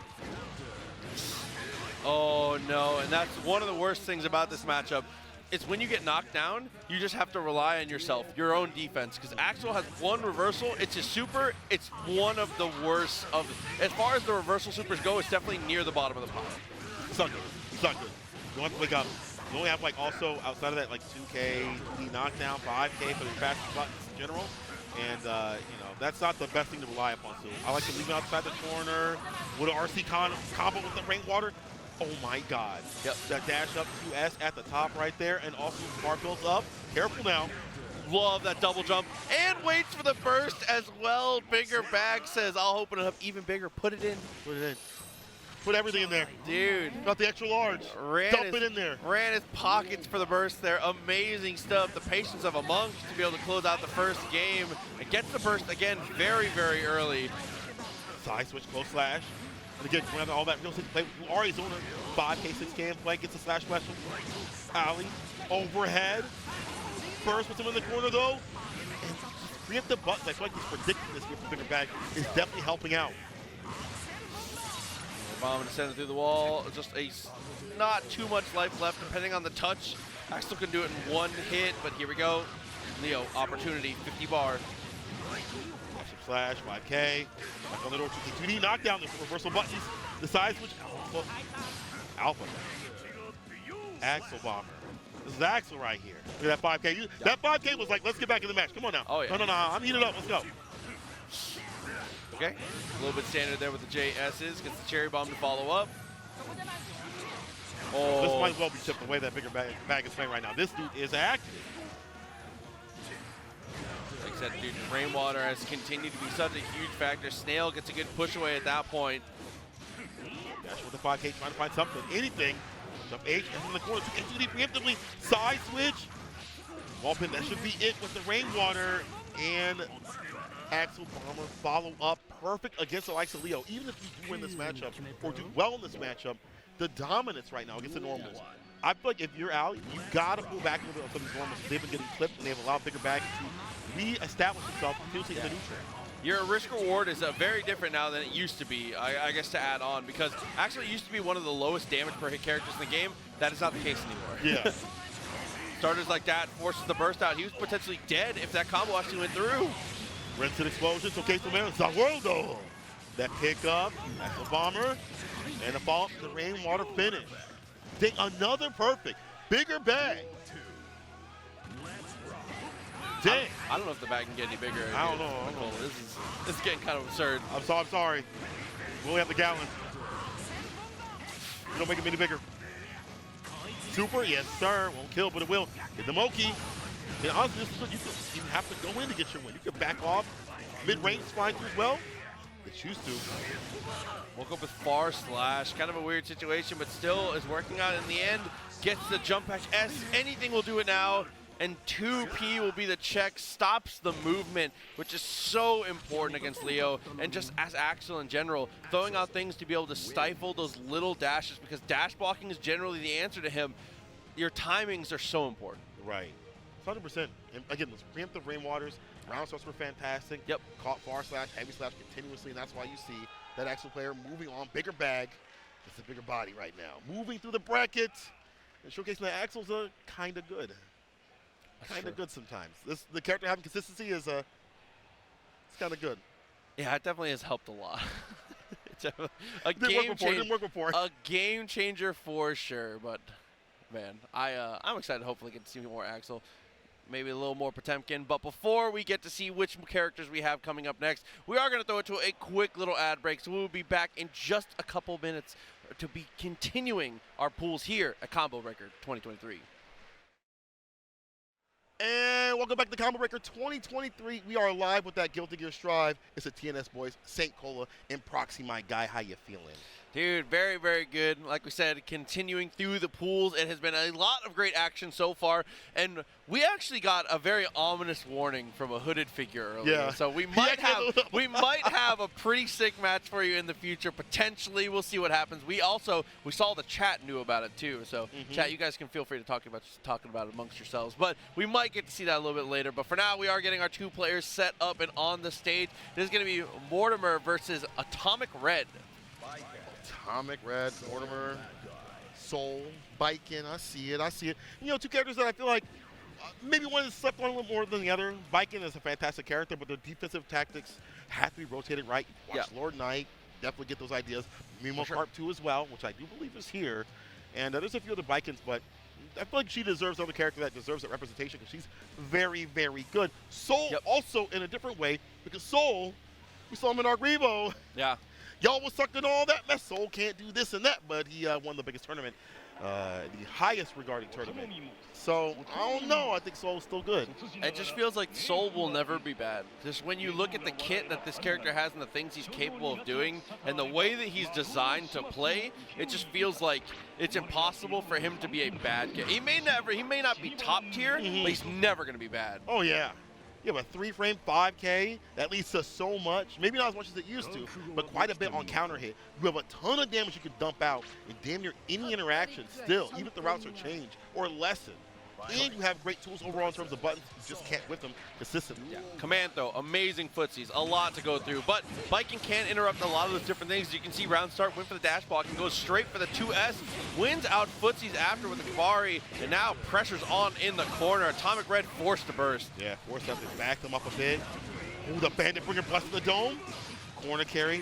Oh no, and that's one of the worst things about this matchup. It's when you get knocked down, you just have to rely on yourself, your own defense. Because Axel has one reversal, it's his super, it's one of the worst of, as far as the reversal supers go, it's definitely near the bottom of the pile. It's not good. It's not good. You don't have to wake up. You only have, like, also outside of that, like 2K, the knockdown, 5K for the fastest buttons in general. And, you know, that's not the best thing to rely upon. So I like to leave him outside the corner with an RC combo with the Rainwater. Oh my god. Yep. That dash up 2S at the top right there, and also bar builds up. Careful now. Love that double jump, and waits for the burst as well. Bigger Bag says, I'll open it up even bigger. Put it in. Put it in. Put everything in there. Dude. Got the extra large. Dump it in there. Ran his pockets for the burst there. Amazing stuff. The patience of a monk to be able to close out the first game. It gets the burst again very, very early. Side switch, close slash. And again, around all that real estate play. Ari's on a 5K, 6K play. Gets a slash special. Ali, overhead. Burst puts him in the corner though. And just preempt the buttons. I feel like this predictiveness here from Bigger Bag is definitely helping out. Bomb to send it through the wall. Just not too much life left depending on the touch. Axel can do it in one hit, but here we go. Leo, opportunity, 50 bar. Slash, 5K. Back on the door, 2D knockdown, the reversal buttons. The side switch, Alpha. Axel Bomber. This is Axel right here. Look at that 5K. That 5K was like, let's get back in the match. Come on now. Oh, yeah. No, I'm heated up. Let's go. Okay. A little bit standard there with the JS's. Gets the cherry bomb to follow up. Oh. This might as well be tipped the way that Bigger Bag is playing right now. This dude is active. Like I said, dude, Rainwater has continued to be such a huge factor. Snail gets a good push away at that point. Dash with the 5K, trying to find something, anything. Jump H, in the corner, 2D preemptively, side switch. Wall pin, that should be it with the Rainwater. And Axel Bomber follow up perfect against the likes of Leo. Even if you do win this matchup, or do well in this matchup, the dominance right now against the normals. I feel like if you're out, you gotta pull back a little bit on some of these normals. They've been getting clipped and they have allowed Bigger Bag to re-establish himself seriously in the neutral. Your risk reward is very different now than it used to be, I guess, to add on, because actually it used to be one of the lowest damage per hit characters in the game. That is not the case anymore. Yeah. Starters like that forces the burst out. He was potentially dead if that combo actually went through. Rinse and explosions, okay, so man, Zaguardo. That pickup, that's a bomber, and a follow-up to the Rainwater finish. Take another perfect. Bigger Bag. Dang. I don't know if the bag can get any bigger. I don't know. This is getting kind of absurd. I'm sorry. We only have the gallon. You don't make it any bigger. Super, yes sir. Won't kill, but it will. Get the Moki. And honestly, this is what you don't even have to go in to get your win. You can back off. Mid-range is fine too as well. They choose to. Woke up with far slash. Kind of a weird situation, but still is working out in the end. Gets the jump back S. Anything will do it now. And 2P will be the check, stops the movement, which is so important against Leo, and just as Axel in general, throwing out things to be able to stifle those little dashes, because dash blocking is generally the answer to him. Your timings are so important. Right. 100%. And again, those preemptive rainwaters, round starts were fantastic. Yep. Caught far slash, heavy slash continuously, and that's why you see that actual player moving on, bigger bag. It's a bigger body right now. Moving through the bracket and showcasing that Axel's kind of good. Kind of good sometimes. The character having consistency is it's kind of good. Yeah, it definitely has helped a lot. Didn't work before. A game changer for sure, but man, I'm excited to hopefully get to see more Axel. Maybe a little more Potemkin. But before we get to see which characters we have coming up next, we are going to throw it to a quick little ad break. So we will be back in just a couple minutes to be continuing our pools here at Combo Breaker 2023. And welcome back to Combo Breaker 2023. We are live with that Guilty Gear Strive. It's the TNS boys, St. Cola and Proxy, my guy. How you feeling? Dude, very, very good. Like we said, continuing through the pools. It has been a lot of great action so far. And we actually got a very ominous warning from a hooded figure earlier. Yeah. So we might have a pretty sick match for you in the future. Potentially, we'll see what happens. We saw the chat knew about it too. So chat, you guys can feel free to talk about it amongst yourselves. But we might get to see that a little bit later. But for now, we are getting our two players set up and on the stage. This is going to be Morrtimer versus AtomicRedd. AtomicRedd, Morrtimer, Soul, Baiken. I see it. You know, two characters that I feel like maybe one is slept on a little more than the other. Baiken is a fantastic character, but their defensive tactics have to be rotated right. Watch Lord Knight, definitely get those ideas. Mimo sure. Carp 2 as well, which I do believe is here. And there's a few other Baikens, but I feel like she deserves another character that deserves that representation because she's very, very good. Soul also in a different way, because Soul, we saw him in our Revo. Yeah. Y'all was sucking all that mess. Soul can't do this and that, but he won the biggest tournament, the highest regarding tournament. So, I don't know. I think Soul's still good. It just feels like Soul will never be bad. Just when you look at the kit that this character has and the things he's capable of doing and the way that he's designed to play, it just feels like it's impossible for him to be a bad kid. He may not be top tier, but he's never going to be bad. Oh, yeah. You have a 3-frame 5K that leads to so much, maybe not as much as it used to, but quite a bit on counter hit. You have a ton of damage you can dump out in damn near any interaction still, even if the routes are changed or lessened. And you have great tools overall in terms of buttons. You just can't whip them consistently. Yeah. Command, though, amazing footsies. A lot to go through. But Baiken can interrupt a lot of those different things. You can see round start, went for the dash block, and goes straight for the 2S. Wins out footsies after with the Kabari, and now pressure's on in the corner. AtomicRedd forced to burst. Yeah, forced up to back them up a bit. Ooh, the Bandit Bringer busting the dome. Corner carry.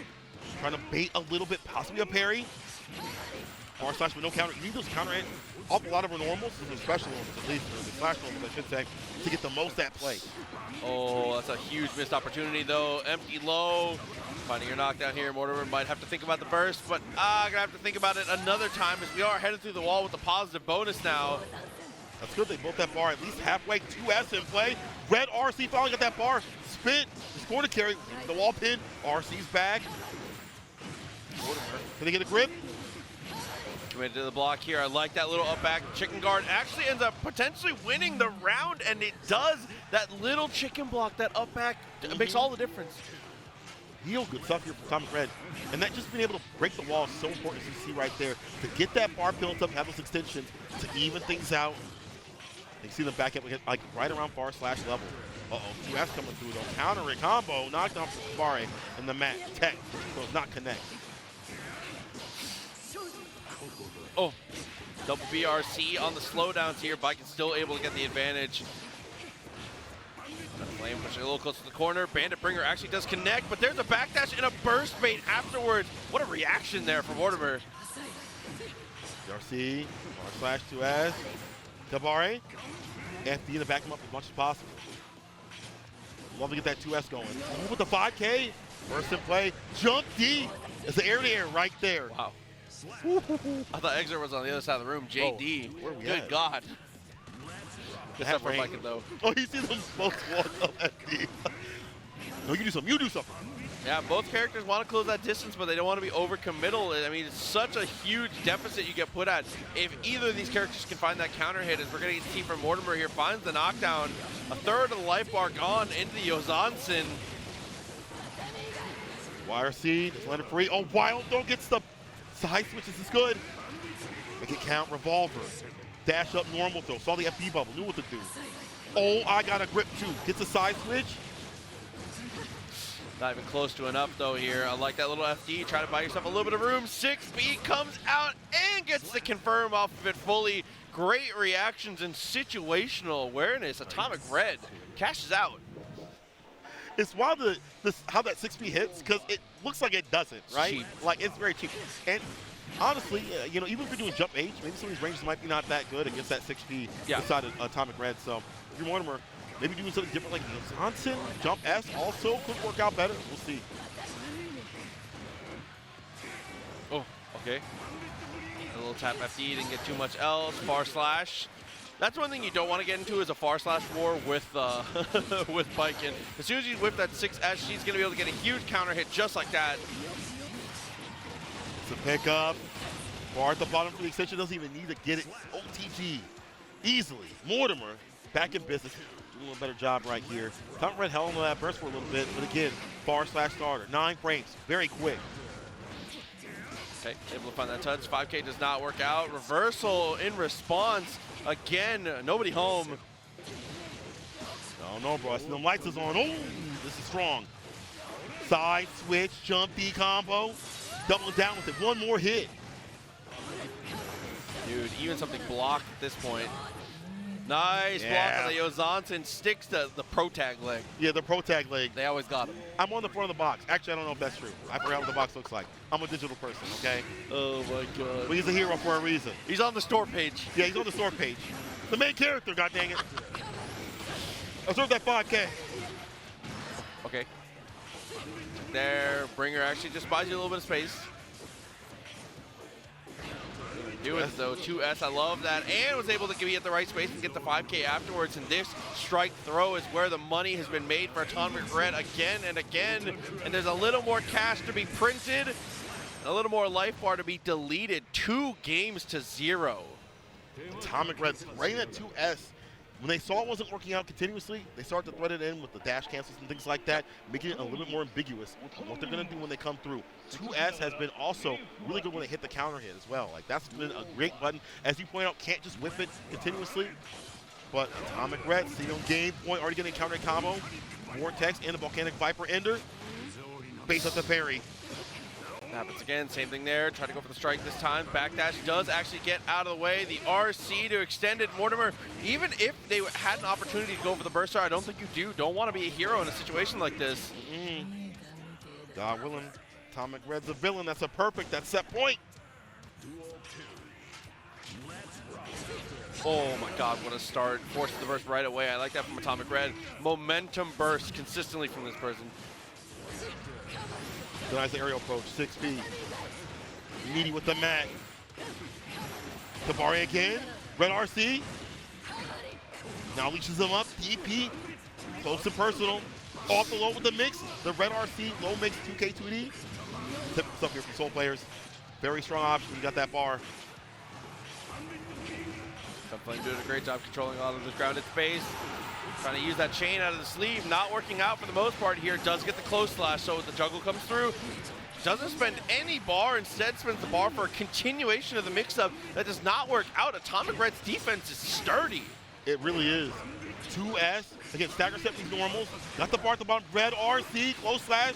Trying to bait a little bit, possibly a parry. Far slash with no counter. You need those counter hits off a lot of our normals, especially normals at least, or the slash normals I should say, to get the most at play. Oh, that's a huge missed opportunity though. Empty low. Finding your knockdown here. Mortimer might have to think about the burst, but gonna have to think about it another time as we are headed through the wall with a positive bonus now. That's good. They built that bar at least halfway. 2S in play. Red RC finally got that bar. Spit. He's going to carry the wall pin. RC's back. Mortimer. Can they get a grip? Committed to the block here. I like that little up back. Chicken guard actually ends up potentially winning the round, and it does. That little chicken block, that up back, makes all the difference. Real good stuff here from AtomicRedd. And that just being able to break the wall is so important, as you see right there. To get that bar built up, have those extensions, to even things out. You see them back up like right around far slash level. Uh-oh, 2S coming through though. Counter and combo, knocked off the Kabari and the mat. Tech does not connect. Oh, double BRC on the slowdowns here. Baiken still able to get the advantage. Flame pushing a little close to the corner. Bandit Bringer actually does connect, but there's a backdash and a burst bait afterwards. What a reaction there from Mortimer. BRC, slash 2S. Kabari. FD to back him up as much as possible. Love to get that 2S going. With the 5K. Burst in play. Jump D. It's the air-to-air right there. Wow. I thought Xerker was on the other side of the room. JD. Oh, where we Good at? God. Good stuff for Baiken, though. Oh, you see them both walk up at D. No, you do something. You do something. Yeah, both characters want to close that distance, but they don't want to be over-committal. I mean, it's such a huge deficit you get put at. If either of these characters can find that counter hit, as we're going to see from Mortimer here, finds the knockdown. A third of the life bar gone into the Yozansen. YRC, just let it free. Oh, Wild Throw gets the side switch. This is good. Make it count. Revolver. Dash up normal throw. Saw the FD bubble. Knew what to do. Oh, I got a grip too. Gets a side switch. Not even close to enough though here. I like that little FD. Try to buy yourself a little bit of room. 6B comes out and gets the confirm off of it fully. Great reactions and situational awareness. AtomicRedd cashes out. It's wild how that 6B hits, because it looks like it doesn't, right? Cheap. Like, it's very cheap. And honestly, you know, even if you're doing jump H, maybe some of these ranges might be not that good against that 6B inside of AtomicRedd. So if you're Morrtimer, maybe doing something different like Johnson, jump S also could work out better. We'll see. Oh, okay. A little tap FD, didn't get too much else. Far slash. That's one thing you don't want to get into is a far slash war with with Baiken. As soon as you whip that 6S, she's going to be able to get a huge counter hit just like that. It's a pickup. Bar at the bottom for the extension, doesn't even need to get it. OTG easily. Morrtimer back in business. Doing a better job right here. AtomicRedd held on that burst for a little bit, but again, far slash starter. 9 frames, very quick. Okay, able to find that touch. 5K does not work out. Reversal in response. Again, nobody home. Oh no, bro. I see them lights is on. Oh, this is strong. Side switch, jump B combo. Double down with it. One more hit. Dude, even something blocked at this point. Nice block on the Yozansen. Sticks the pro tag leg. Yeah, the pro tag leg. They always got him. I'm on the front of the box. Actually, I don't know if that's true. I forgot what the box looks like. I'm a digital person, okay? Oh my god. But he's a hero for a reason. He's on the store page. Yeah, he's on the store page. The main character, god dang it. Observe that 5K. Okay. There, Bringer actually just buys you a little bit of space. Doing it though, 2S, I love that, and was able to be at the right space and get the 5K afterwards, and this strike throw is where the money has been made for AtomicRedd again and again, and there's a little more cash to be printed, a little more life bar to be deleted. 2 games to 0. AtomicRedd right at 2S. When they saw it wasn't working out continuously, they started to thread it in with the dash cancels and things like that, making it a little bit more ambiguous on what they're going to do when they come through. 2S has been also really good when they hit the counter hit as well. Like, that's been a great button. As you point out, can't just whip it continuously. But AtomicRedd, see on game point, already getting a counter hit combo. Vortex and the Volcanic Viper Ender. Base up the parry. Happens again, same thing there. Try to go for the strike this time. Backdash does actually get out of the way. The RC to extend it. Morrtimer, even if they had an opportunity to go for the burst star, I don't think you don't want to be a hero in a situation like this. God willing, AtomicRedd's a villain. That's a perfect, that's set point. Oh my god, what a start. Forces the burst right away. I like that from AtomicRedd. Momentum burst consistently from this person. Nice aerial approach, 6B. Meaty with the mat. Tabari again. Red RC. Now leashes him up. DP. Close to personal. Off the low with the mix. The Red RC low mix 2K2D. Tip stuff here from Soul players. Very strong option. You got that bar. Flame doing a great job controlling all of this grounded space. Trying to use that chain out of the sleeve. Not working out for the most part here. Does get the close slash, so the juggle comes through. Doesn't spend any bar. Instead spends the bar for a continuation of the mix-up. That does not work out. AtomicRedd's defense is sturdy. It really is. 2S. Again, stagger set these normals. Got the bar at the bottom. Red RC. Close slash.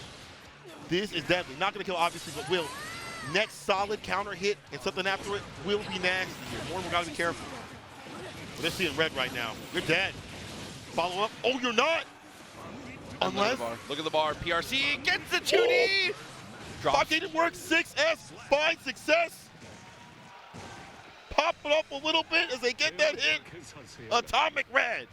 This is deadly. Not going to kill, obviously, but will. Next solid counter hit and something after it will be nasty here. Morrtimer got to be careful. But they're seeing red right now. You're dead. Follow up. Oh, you're not. Unless. Look at the bar. PRC gets the 2D. Drops. 5K didn't work. 6S. Fine success. Pop it up a little bit as they get that hit. AtomicRedd.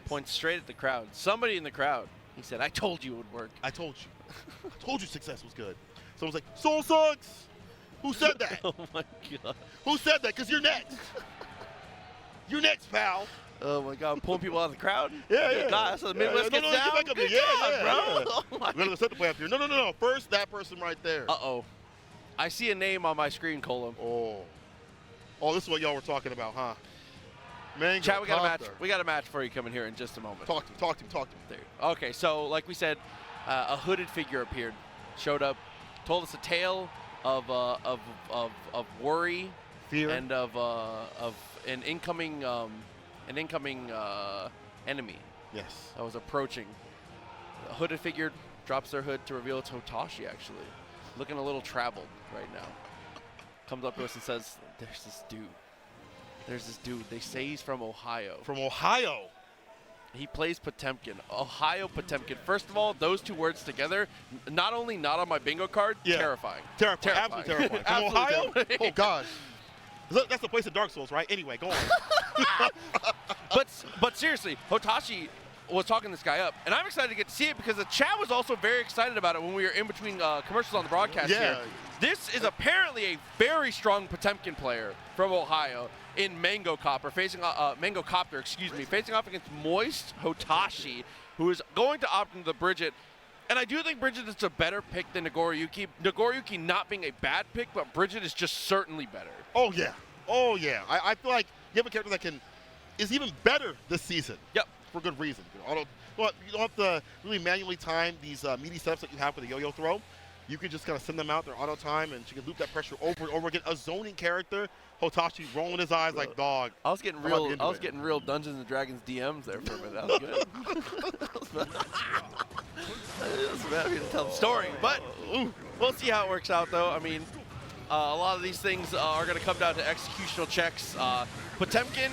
Points straight at the crowd. Somebody in the crowd. He said, I told you it would work. I told you. I told you success was good. Someone's like, Soul sucks. Who said that? Oh my god. Who said that? Because you're next. You're next, pal. Oh my god, pulling people out of the crowd? Yeah. God, so the Midwest gets down? Good job, bro. Oh We're going to set the play up here. No. First, that person right there. Uh-oh. I see a name on my screen, Colum. Oh, this is what y'all were talking about, huh? Mangocopter. Chat, we got a match. We got a match for you coming here in just a moment. Talk to me. There. Okay, so like we said, a hooded figure appeared, showed up, told us a tale of worry, fear, and of an incoming an incoming enemy. Yes. That was approaching. A hooded figure drops their hood to reveal it's Hotashi, actually. Looking a little traveled right now. Comes up to us and says, there's this dude. There's this dude. They say he's from Ohio. From Ohio? He plays Potemkin. Ohio Potemkin. First of all, those two words together, not only not on my bingo card, terrifying. Terrifying. Absolutely terrifying. From Ohio? Terrifying. Oh, God. That's the place of Dark Souls, right? Anyway, go on. But seriously, Hotashi was talking this guy up, and I'm excited to get to see it because the chat was also very excited about it when we were in between commercials on the broadcast here. This is apparently a very strong Potemkin player from Ohio in Mangocopter, facing facing off against Moist Hotashi, who is going to opt into the Bridget. And I do think Bridget is a better pick than Nagoriyuki. Nagoriyuki not being a bad pick, but Bridget is just certainly better. Oh, yeah. Oh, yeah. I feel like you have a character that is even better this season. Yep. For good reason. You don't have to really manually time these meaty setups that you have for the yo-yo throw. You can just kind of send them out their auto time, and she can loop that pressure over and over again. A zoning character, Hotashi rolling his eyes like dog. I was getting real Dungeons and Dragons DMs there for a minute. That was good. I was happy to tell the story, but we'll see how it works out, though. I mean, a lot of these things are going to come down to executional checks. Potemkin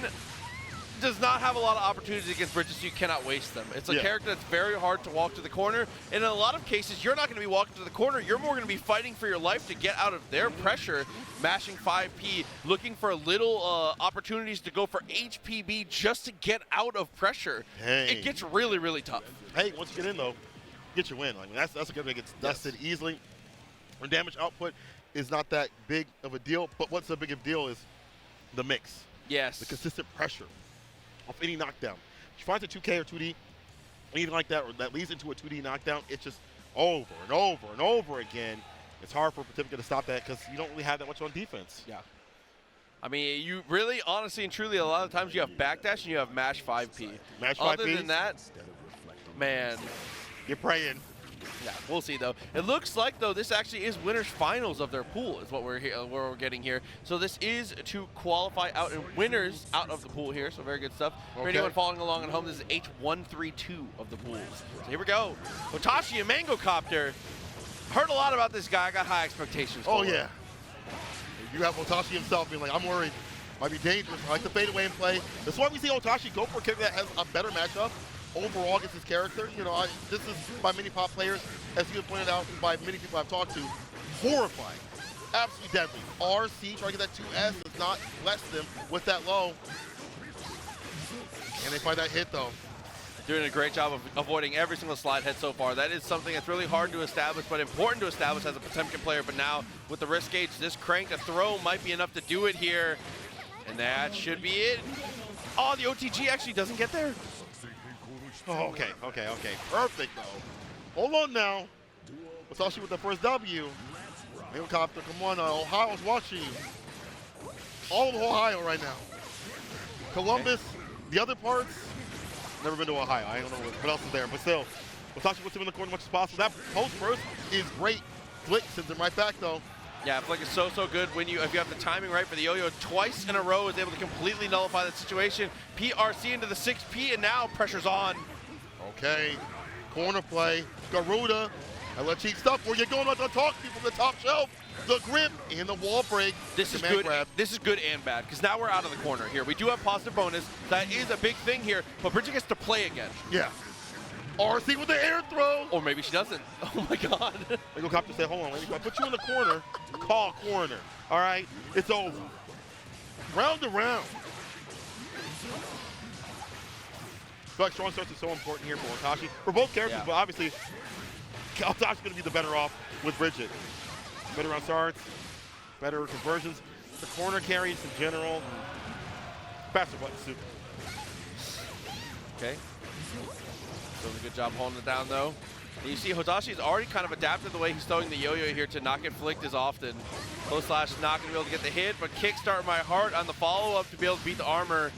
does not have a lot of opportunities against Bridget, so you cannot waste them. It's a character that's very hard to walk to the corner, and in a lot of cases, you're not going to be walking to the corner. You're more going to be fighting for your life to get out of their pressure, mashing 5P, looking for little opportunities to go for HPB just to get out of pressure. It gets really, really tough. Hey, once you get in, though, get your win. I mean, that's a good that gets dusted easily. Her damage output is not that big of a deal, but what's a big of a deal is the mix. Yes. The consistent pressure off any knockdown. She finds a 2K or 2D, anything like that, or that leads into a 2D knockdown, it's just over and over and over again. It's hard for Potemkin to stop that because you don't really have that much on defense. Yeah. I mean, you really, honestly and truly, a lot of times you have backdash and you have mash 5P. Mash 5P? Other than that, man. You're praying. Yeah, we'll see, though. It looks like, though, this actually is winners finals of their pool is what we're getting here. So this is to qualify out and winners out of the pool here, so very good stuff. For anyone following along at home, this is H132 of the pools. So here we go. Hotashi and Mangocopter. Heard a lot about this guy. I got high expectations for him. You have Hotashi himself being like, I'm worried. Might be dangerous. I like the fadeaway in play. That's why we see Hotashi go for a character that has a better matchup overall against his character. You know, this is by many pop players, as you have pointed out by many people I've talked to, horrifying. Absolutely deadly. RC, trying to get that 2S, does not bless them with that low. Can they find that hit, though? Doing a great job of avoiding every single slide head so far. That is something that's really hard to establish, but important to establish as a Potemkin player. But now, with the risk gauge, this crank, a throw might be enough to do it here. And that should be it. Oh, the OTG actually doesn't get there. Oh, okay. Perfect, though. Hold on now. Hotashi with the first W. Mangocopter, come on now. Ohio's watching you. All of Ohio right now. Columbus, the other parts, never been to Ohio. I don't know what else is there, but still. Hotashi puts him in the corner as much as possible. That post first is great. Flick sends him right back, though. Yeah, Flick is so good when if you have the timing right for the yo-yo twice in a row, is able to completely nullify the situation. PRC into the 6P, and now pressure's on. Okay, corner play. Garuda, and let's cheat stuff where you're going out to talk people from the top shelf. The grip and the wall break. This is good. This is good and bad because now we're out of the corner here. We do have positive bonus. That is a big thing here, but Bridget gets to play again. Yeah. RC with the air throw. Or maybe she doesn't. Oh my God. Mangocopter said, hold on, lady. If I put you in the corner, call corner. All right? It's over. Round to round. I feel like strong starts is so important here for Hotashi. For both characters, but obviously, Hotashi's going to be the better off with Bridget. Better on starts, better conversions. The corner carries in general. Faster button soup. Okay. Doing a good job holding it down, though. And you see Hotashi's already kind of adapted the way he's throwing the yo-yo here to not get flicked as often. Close slash not going to be able to get the hit, but kickstart my heart on the follow-up to be able to beat the armor.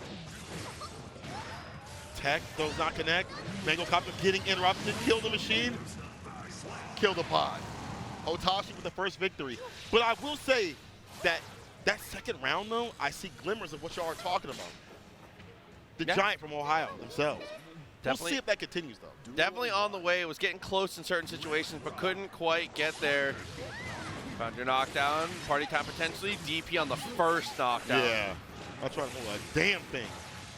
Tech does not connect. Mangocopter getting interrupted. Kill the machine. Kill the pod. Hotashi with the first victory. But I will say that second round, though, I see glimmers of what y'all are talking about. the giant from Ohio themselves. We'll see if that continues, though. Definitely on the way. It was getting close in certain situations, but couldn't quite get there. Found your knockdown. Party time potentially. DP on the first knockdown. Yeah. I'll try to hold a damn thing.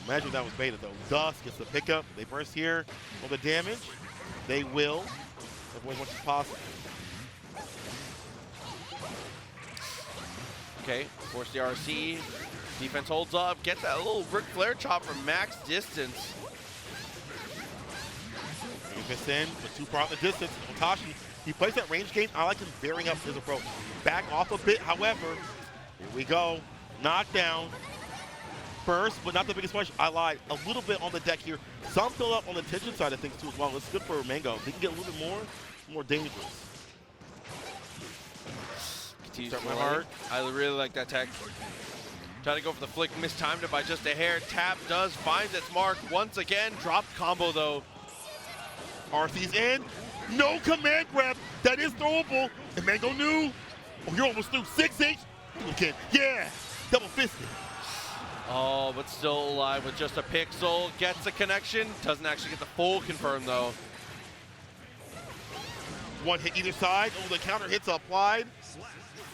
Imagine that was beta, though. Dust gets the pickup. They burst here for the damage. They will avoid as much as possible. Okay, force the RC. Defense holds up. Get that little Ric Flair chop from max distance. Gets in, but too far out the distance. Hotashi, he plays that range game. I like him varying up his approach. Back off a bit, however. Here we go. Knockdown. Burst, but not the biggest punch. I lied. A little bit on the deck here. Some build up on the tension side of things too as well. It's good for Mango. They can get a little bit more dangerous. Start my heart. I really like that tech. Try to go for the flick, mistimed it by just a hair. Tap does, finds its mark once again. Dropped combo though. RC's in. No command grab. That is throwable. And Mango knew. Oh, you're almost through. 6H. Again. Yeah. Double fisted. Oh, but still alive with just a pixel. Gets a connection. Doesn't actually get the full confirm though. One hit either side. Oh, the counter hits applied.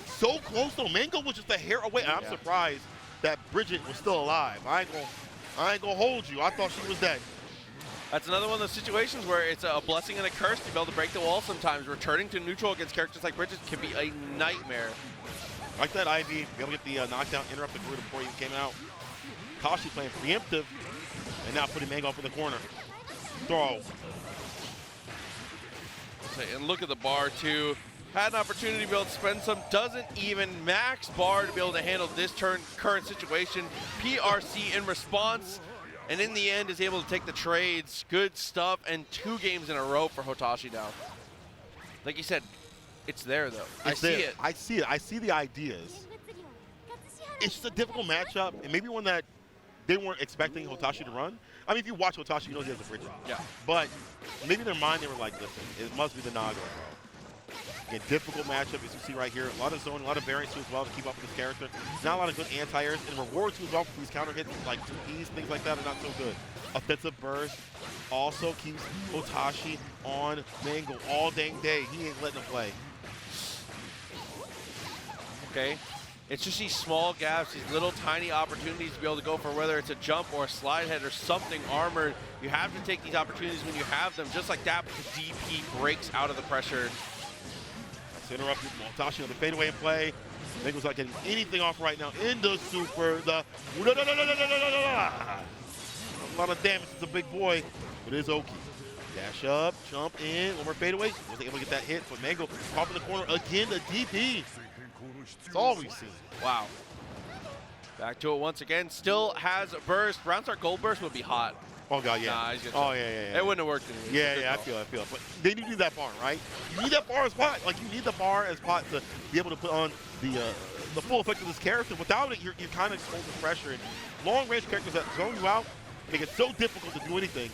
So close though. Mango was just a hair away. I'm surprised that Bridget was still alive. I ain't gonna hold you. I thought she was dead. That's another one of those situations where it's a blessing and a curse to be able to break the wall sometimes. Returning to neutral against characters like Bridget can be a nightmare. Like that IV, be able to get the knockdown, interrupt the Garuda before he came out. Kashi playing preemptive, and now putting Mango up in the corner. Throw. And look at the bar too. Had an opportunity to be able to spend some, doesn't even max bar to be able to handle this current situation. PRC in response, and in the end is able to take the trades. Good stuff, and 2 games in a row for Hotashi now. Like you said, it's there though. I see it. I see it. I see the ideas. It's just a difficult matchup, and maybe one that they weren't expecting Hotashi to run. I mean, if you watch Hotashi, you know he has a Bridget. Yeah. But maybe in their mind they were like, listen, it must be the Nago, bro. Again, difficult matchup, as you see right here. A lot of zoning, a lot of variance too as well to keep up with this character. Not a lot of good anti-airs, and rewards too as well for these counter hits, like 2Ps, things like that are not so good. Offensive burst also keeps Hotashi on Mango all dang day. He ain't letting him play. Okay. It's just these small gaps, these little tiny opportunities to be able to go for whether it's a jump or a slide head or something armored. You have to take these opportunities when you have them, just like that, because DP breaks out of the pressure. That's interrupted. Hotashi on the fadeaway in play. Mango's not getting anything off right now in the super. A lot of damage. It's a big boy, but it is Oki. Dash up, jump in, one more fadeaway. Wasn't able to get that hit, but Mango pop in the corner again. The DP. That's all we've seen. Wow. Back to it once again. Still has a burst. Brown Star Gold Burst would be hot. Oh, God, yeah. Nah, yeah. It wouldn't have worked anyway. Yeah, I feel it. But they need that bar, right? You need that bar as pot. Like, you need the bar as pot to be able to put on the full effect of this character. Without it, you're kind of exposed to pressure. And long-range characters that zone you out make it so difficult to do anything.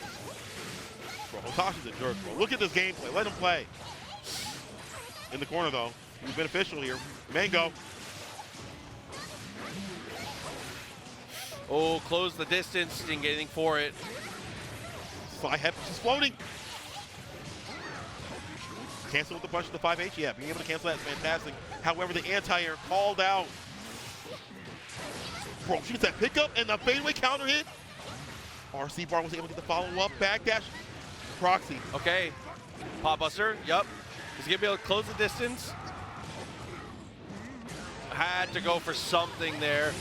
Bro, Hotashi's a jerk, bro. Look at this gameplay. Let him play. In the corner, though. He's beneficial here. Mango. Oh, close the distance. Didn't get anything for it. Fly head. She's floating. Cancel with the punch of the 5H. Yeah, being able to cancel that is fantastic. However, the anti-air called out. Bro, she gets that pickup and the fadeaway counter hit. RC bar was able to get the follow-up. Backdash. Proxy. Okay. Pop buster. Yup. He's going to be able to close the distance. Had to go for something there.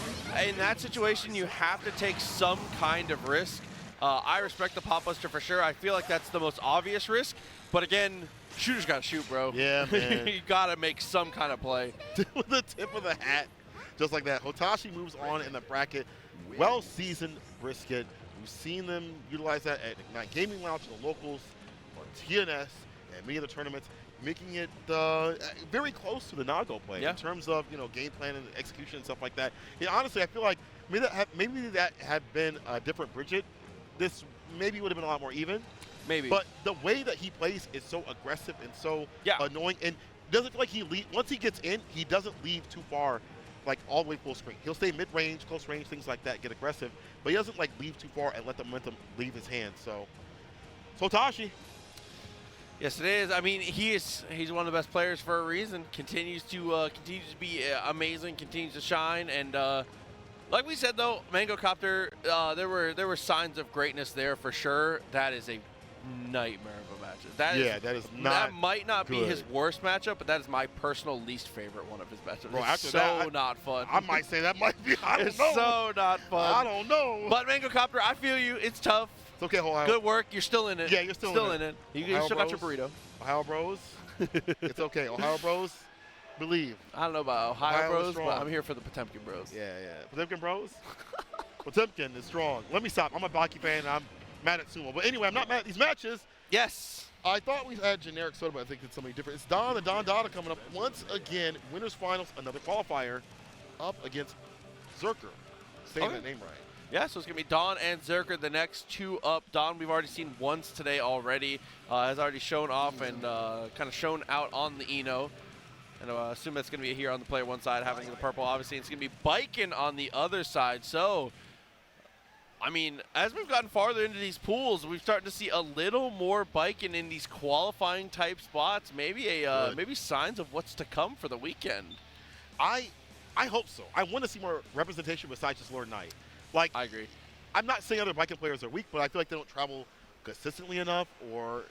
In that situation, you have to take some kind of risk. I respect the pop buster for sure. I feel like that's the most obvious risk. But again, shooters got to shoot, bro. Yeah, man. You got to make some kind of play. With the tip of the hat, just like that. Hotashi moves on in the bracket. Well-seasoned brisket. We've seen them utilize that at Ignite Gaming Lounge, the locals, or TNS, and many other tournaments, making it very close to the Nago play in terms of game plan and execution and stuff like that. Yeah, honestly, I feel like maybe that had been a different Bridget. This maybe would have been a lot more even. Maybe. But the way that he plays is so aggressive and so annoying, and doesn't feel like once he gets in, he doesn't leave too far like all the way full screen. He'll stay mid-range, close range, things like that, get aggressive, but he doesn't like leave too far and let the momentum leave his hands. So Hotashi. Yes, it is. I mean, he's one of the best players for a reason. Continues to be amazing, continues to shine, and like we said though, Mangocopter, there were signs of greatness there for sure. That is a nightmare of a matchup. That might not be his worst matchup, but that is my personal least favorite one of his matchups. Bro, it's so not fun. I might say that might be. I don't know. It's so not fun. I don't know. But Mangocopter, I feel you. It's tough. It's okay, Ohio. Good work. You're still in it. Yeah, you're still in it. You still got your burrito. Ohio bros. It's okay. Ohio bros, believe. I don't know about Ohio bros, but I'm here for the Potemkin bros. Yeah. Potemkin bros? Potemkin is strong. Let me stop. I'm a Baiken fan, and I'm mad at Sumo. But anyway, I'm not mad at these matches. Yes. I thought we had generic soda, but I think it's something different. It's Don, the Don Dada coming up once again. Winners finals, another qualifier, up against Xerker. Saying that name right. Yeah, so it's going to be D.O.N and Xerker, the next two up. D.O.N we've already seen once today already. Has already shown off and kind of shown out on the Eno. And I assume that's going to be here on the player one side, having the purple, obviously. It's going to be Baiken on the other side. So, I mean, as we've gotten farther into these pools, we've started to see a little more Baiken in these qualifying type spots. Maybe maybe signs of what's to come for the weekend. I hope so. I want to see more representation besides just Lord Knight. Like, I agree. I'm not saying other Baiken players are weak, but I feel like they don't travel consistently enough, or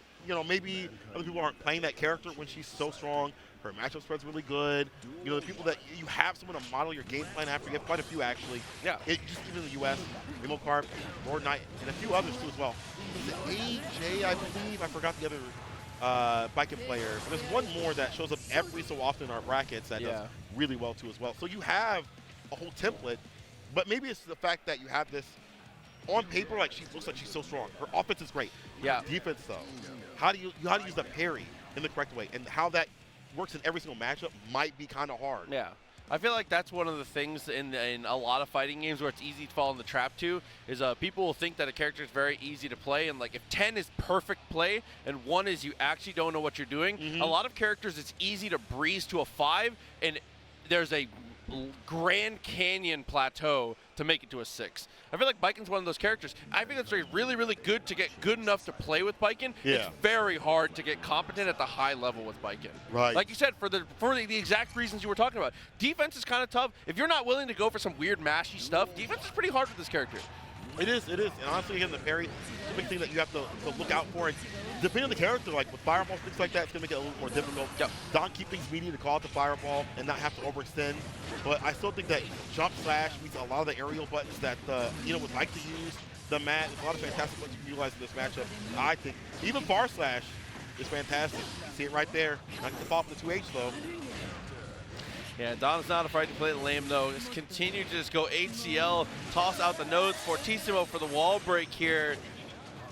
maybe other people aren't playing that character when she's so strong. Her matchup spread's really good. The people that you have someone to model your game plan after. You have quite a few actually. Yeah. Just even in the U.S. Imocarp, Lord Knight, and a few others too as well. Is it AJ? I believe I forgot the other Baiken player. But there's one more that shows up every so often in our brackets that does really well too as well. So you have a whole template. But maybe it's the fact that you have this on paper, like she looks like she's so strong. Her offense is great. Yeah. Defense though, how do you use the parry in the correct way, and how that works in every single matchup might be kind of hard. Yeah. I feel like that's one of the things in a lot of fighting games where it's easy to fall in the trap to is people will think that a character is very easy to play, and like if 10 is perfect play and 1 is you actually don't know what you're doing, a lot of characters it's easy to breeze to a 5 and there's a Grand Canyon plateau to make it to a 6. I feel like Baiken's one of those characters. I think it's really, really good to get good enough to play with Baiken. Yeah. It's very hard to get competent at the high level with Baiken. Right. Like you said, for the exact reasons you were talking about. Defense is kind of tough. If you're not willing to go for some weird mashy stuff, defense is pretty hard with this character. It is. And honestly, again, the parry is a big thing that you have to look out for. And depending on the character, like with fireballs, things like that, it's going to make it a little more difficult. Yep. D.O.N keep things medium to call it the fireball and not have to overextend. But I still think that jump slash means a lot of the aerial buttons that would like to use. The mat, there's a lot of fantastic buttons you can utilize in this matchup. I think even bar slash is fantastic. See it right there. Not going to fall off the 2H though. Yeah, D.O.N's not afraid to play the lame, though. Just continue to just go HCL, toss out the notes. Fortissimo for the wall break here.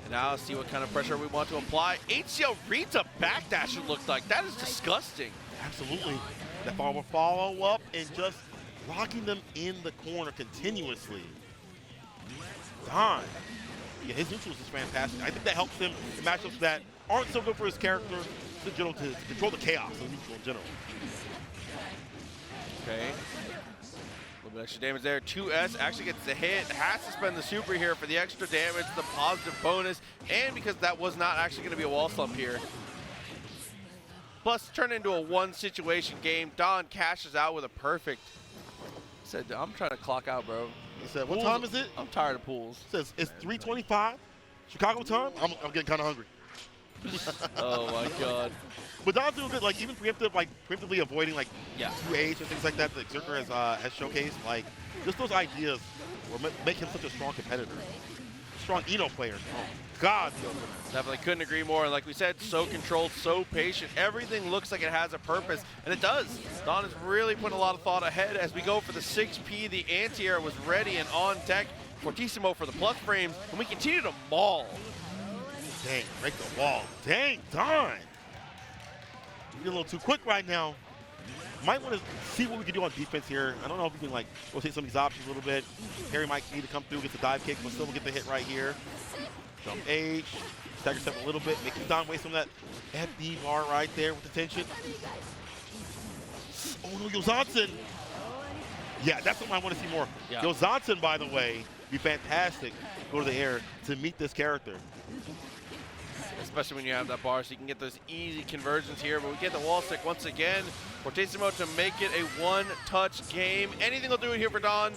And now see what kind of pressure we want to apply. HCL reads a backdash, it looked like. That is disgusting. Absolutely. That follow-up and just locking them in the corner continuously. D.O.N. Yeah, his neutrals is fantastic. I think that helps him in matchups that aren't so good for his character to control the chaos of neutral in general. Okay. A little bit extra damage there. 2S actually gets the hit. Has to spend the super here for the extra damage, the positive bonus, and because that was not actually going to be a wall slump here. Plus, turn into a one situation game. D.O.N cashes out with a perfect. He said, I'm trying to clock out, bro. He said, what time is it? I'm tired of pools. He says, it's 3:25 Chicago time. I'm getting kind of hungry. Oh my God. But D.O.N's doing good, like even preemptively avoiding like 2H and things like that Xerker has showcased. Like just those ideas will make him such a strong competitor, strong Eno player. Oh God. Definitely couldn't agree more. Like we said, so controlled, so patient. Everything looks like it has a purpose, and it does. D.O.N is really putting a lot of thought ahead as we go for the 6P. The anti-air was ready and on deck. Fortissimo for the plus frames, and we continue to maul. Dang, break the wall. Dang, D.O.N. You're a little too quick right now. Might want to see what we can do on defense here. I don't know if we can like rotate some of these options a little bit. Harry might need to come through, get the dive kick, but still get the hit right here. Jump H, stagger step a little bit, make D.O.N waste some of that FD bar right there with the tension. Oh no, Johnson. Yeah, that's what I want to see more. Yeah. Yo, Zonson, by the way, be fantastic. Go to the air to meet this character. Especially when you have that bar, so you can get those easy conversions here. But we get the wall stick once again. Fortissimo to make it a one-touch game. Anything will do it here for D.O.N.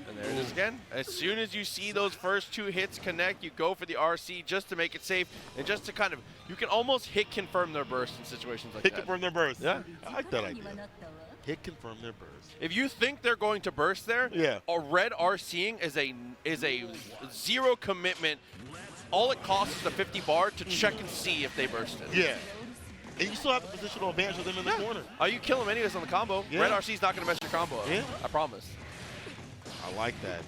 And there it is again. As soon as you see those first 2 hits connect, you go for the RC just to make it safe and just to kind of, you can almost hit confirm their burst in situations like that. Hit confirm their burst. Yeah. I like that idea. Hit confirm their burst. If you think they're going to burst there, a red RCing is a 0 commitment. All it costs is a 50 bar to check and see if they burst it. Yeah. And you still have the positional advantage with them in the corner. Oh, you kill them anyways on the combo. Yeah. Red RC's not going to mess your combo up. Yeah. I promise. I like that.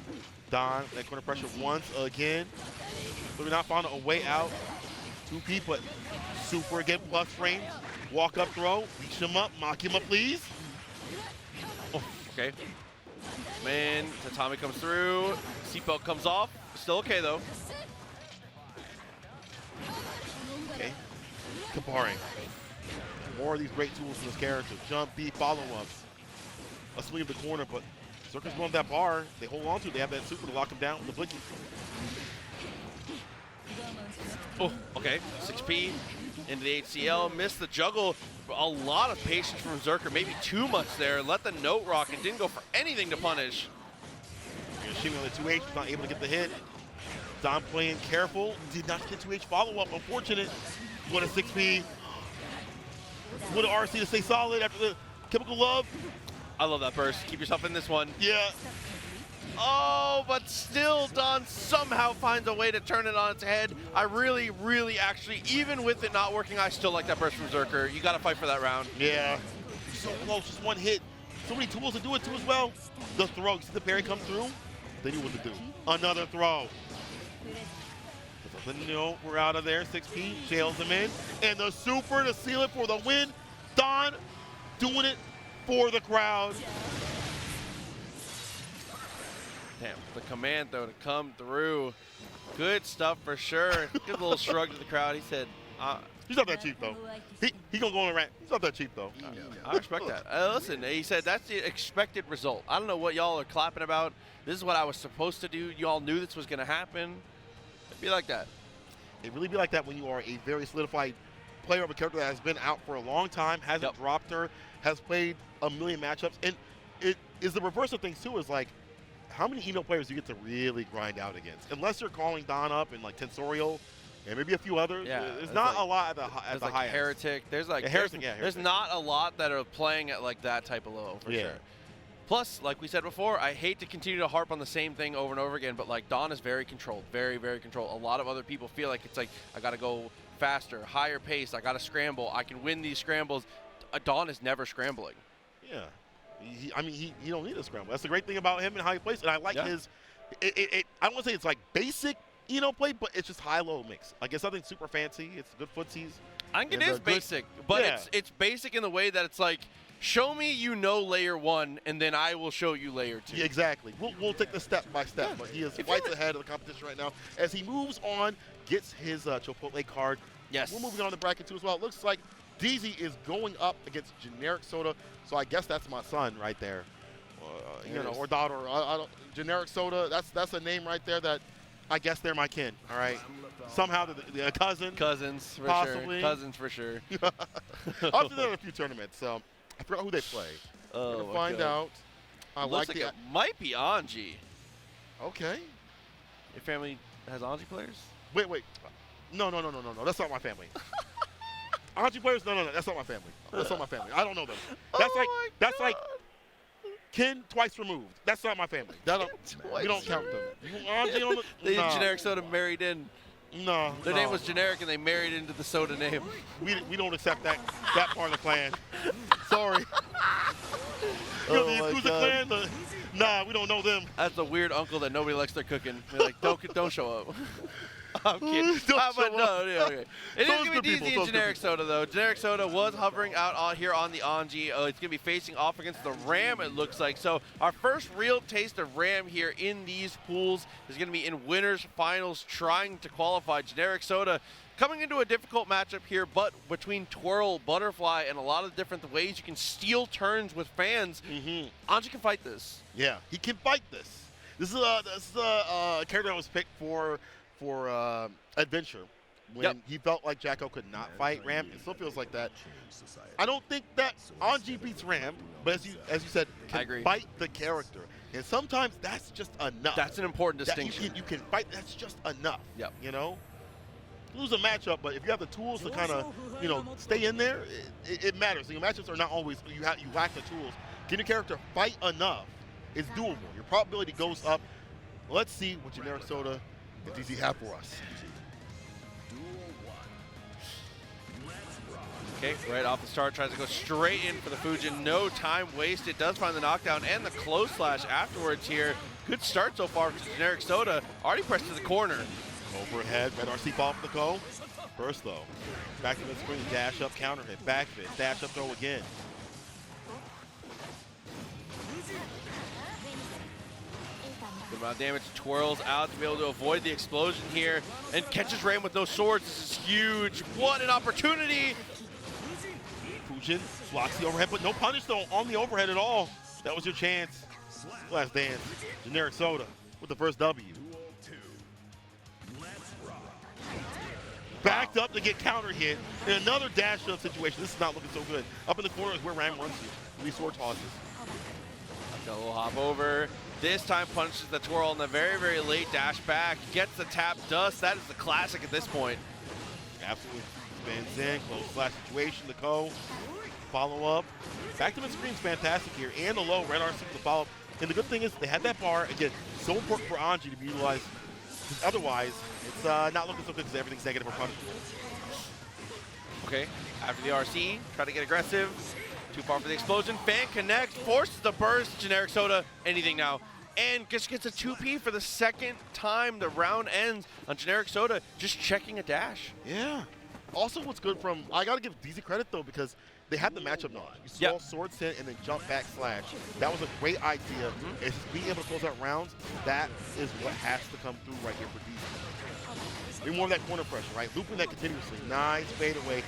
D.O.N, that corner pressure once again. So we're not finding a way out. 2P, but super again, plus frames. Walk up throw, reach him up, mock him up, please. Oh, okay. Man, Tatami comes through. Seatbelt comes off. Still okay, though. Okay. Kaparing. More of these great tools from this character. Jump, beat, follow-ups. A swing of the corner, but Xerker's going that bar. They hold on to it. They have that super to lock him down with the blicky. Oh, okay. 6P into the HCL. Missed the juggle. A lot of patience from Xerker. Maybe too much there. Let the note rock and didn't go for anything to punish. Shimmy on the 2H, was not able to get the hit. D.O.N playing careful. Did not get 2H follow-up. Unfortunate. What a 6P. What an RC to stay solid after the chemical love. I love that burst. Keep yourself in this one. Yeah. Oh, but still D.O.N somehow finds a way to turn it on its head. I really, actually, even with it not working, I still like that burst from Xerker. You got to fight for that round. Yeah. So close, just one hit. So many tools to do it too as well. The throw, you see the parry come through? They knew what to do. Another throw. No, we're out of there. 6P jails him in. And the super to seal it for the win. D.O.N doing it for the crowd. Damn, the command though to come through. Good stuff for sure. Good little shrug to the crowd. He said, he's not that cheap though. He gonna go on a rant. He's not that cheap though. I respect that. Listen, he said that's the expected result. I don't know what y'all are clapping about. This is what I was supposed to do. Y'all knew this was gonna happen. It'd be like that. It really be like that when you are a very solidified player of a character that has been out for a long time, hasn't dropped her, has played a million matchups, and it is the reverse of things too. Is like, how many email players do you get to really grind out against? Unless you're calling D.O.N up and like Tensorial and maybe a few others. Yeah, there's not a lot at the like highest. Heretic. There's like Heretic, there's not a lot that are playing at like that type of level for sure. Plus, like we said before, I hate to continue to harp on the same thing over and over again, but like D.O.N is very controlled, very controlled. A lot of other people feel like it's like, I got to go faster, higher pace, I got to scramble, I can win these scrambles. D.O.N is never scrambling. Yeah. He don't need a scramble. That's the great thing about him and how he plays. And I like his, I don't want to say it's like basic, play, but it's just high-low mix. Like, it's nothing super fancy. It's good footsies. I think it is basic, but it's basic in the way that it's like, show me layer 1, and then I will show you layer 2. Yeah, exactly. We'll take this step by step, but he is fights ahead of the competition right now. As he moves on, gets his Chipotle card. Yes. We're moving on to bracket 2 as well. It looks like Deezy is going up against Generic Soda, so I guess that's my son right there. Or daughter. Generic Soda, that's a name right there that I guess they're my kin, all right? Somehow the cousin. Cousins, for possibly. sure. Cousins, for sure. I've done that in a few tournaments, so I forgot who they play. Oh, we're gonna find out. Looks like it might be Anji. Okay. Your family has Anji players? Wait. No. That's not my family. Anji players? No. That's not my family. That's not my family. I don't know them. That's like kin twice removed. That's not my family. We don't count them. Anji on the. They Generic Soda married in. No. Their name was Generic, and they married into the Soda name. We don't accept that part of the clan. Sorry. The Yakuza clan. Nah, we don't know them. That's a weird uncle that nobody likes their cooking. They're like, don't show up. I'm kidding. Okay. It is going to be Deezy and Generic Soda, though. Generic Soda was hovering out here on the Anji. It's going to be facing off against the Ram, it looks like. So our first real taste of Ram here in these pools is going to be in winners finals trying to qualify. Generic Soda coming into a difficult matchup here, but between Twirl, Butterfly, and a lot of different ways you can steal turns with fans, Anji can fight this. Yeah, he can fight this. This is a character that was picked for Adventure. When he felt like Jacko could not fight Ram, it still feels like that. I don't think that Anji beats Ram, but as you said, can fight the character. And sometimes that's just enough. That's an important distinction. You can fight, that's just enough. Yep. You know? Lose a matchup, but if you have the tools to kind of, stay in there, it matters. So your matchups are not always, you lack the tools. Can your character fight enough? It's doable. Your probability goes up. Let's see what Generic Soda and Deezy have for us. Okay, right off the start, tries to go straight in for the Fujin. No time wasted. Does find the knockdown and the close slash afterwards here. Good start so far for Generic Soda. Already pressed to the corner. Overhead, Red RC fall for the go. Burst though. Back to the screen, dash up, counter hit, back fit, dash up, throw again. Good amount of damage. Twirls out to be able to avoid the explosion here and catches Ram with no swords. This is huge. What an opportunity. Fujin blocks the overhead, but no punish though on the overhead at all. That was your chance. Last dance. Generic Soda with the first W. Backed up to get counter hit in another dash up situation. This is not looking so good. Up in the corner is where Ram runs to. These sword tosses. Got a little hop over. This time punches the Twirl in the very, very late dash back. Gets the tap dust. That is the classic at this point. Absolutely. Spins in. Close slash situation. The co. Follow up. Back to mid-screen's fantastic here. And the low. Red RC for the follow up. And the good thing is they had that bar. Again, so important for Anji to be utilized. Because otherwise, it's not looking so good because everything's negative for punishment. Okay. After the RC, try to get aggressive. Too far for the explosion. Fan connects. Forces the burst. Generic Soda. Anything now. And just gets a 2P for the second time the round ends on Generic Soda. Just checking a dash. Yeah. Also, what's good from, I got to give Deezy credit though, because they had the matchup knowledge. You saw sword send and then jump back slash. That was a great idea. It's being able to close out rounds. That is what has to come through right here for Deezy. Bring more of that corner pressure, right? Looping that continuously. Nice fade away.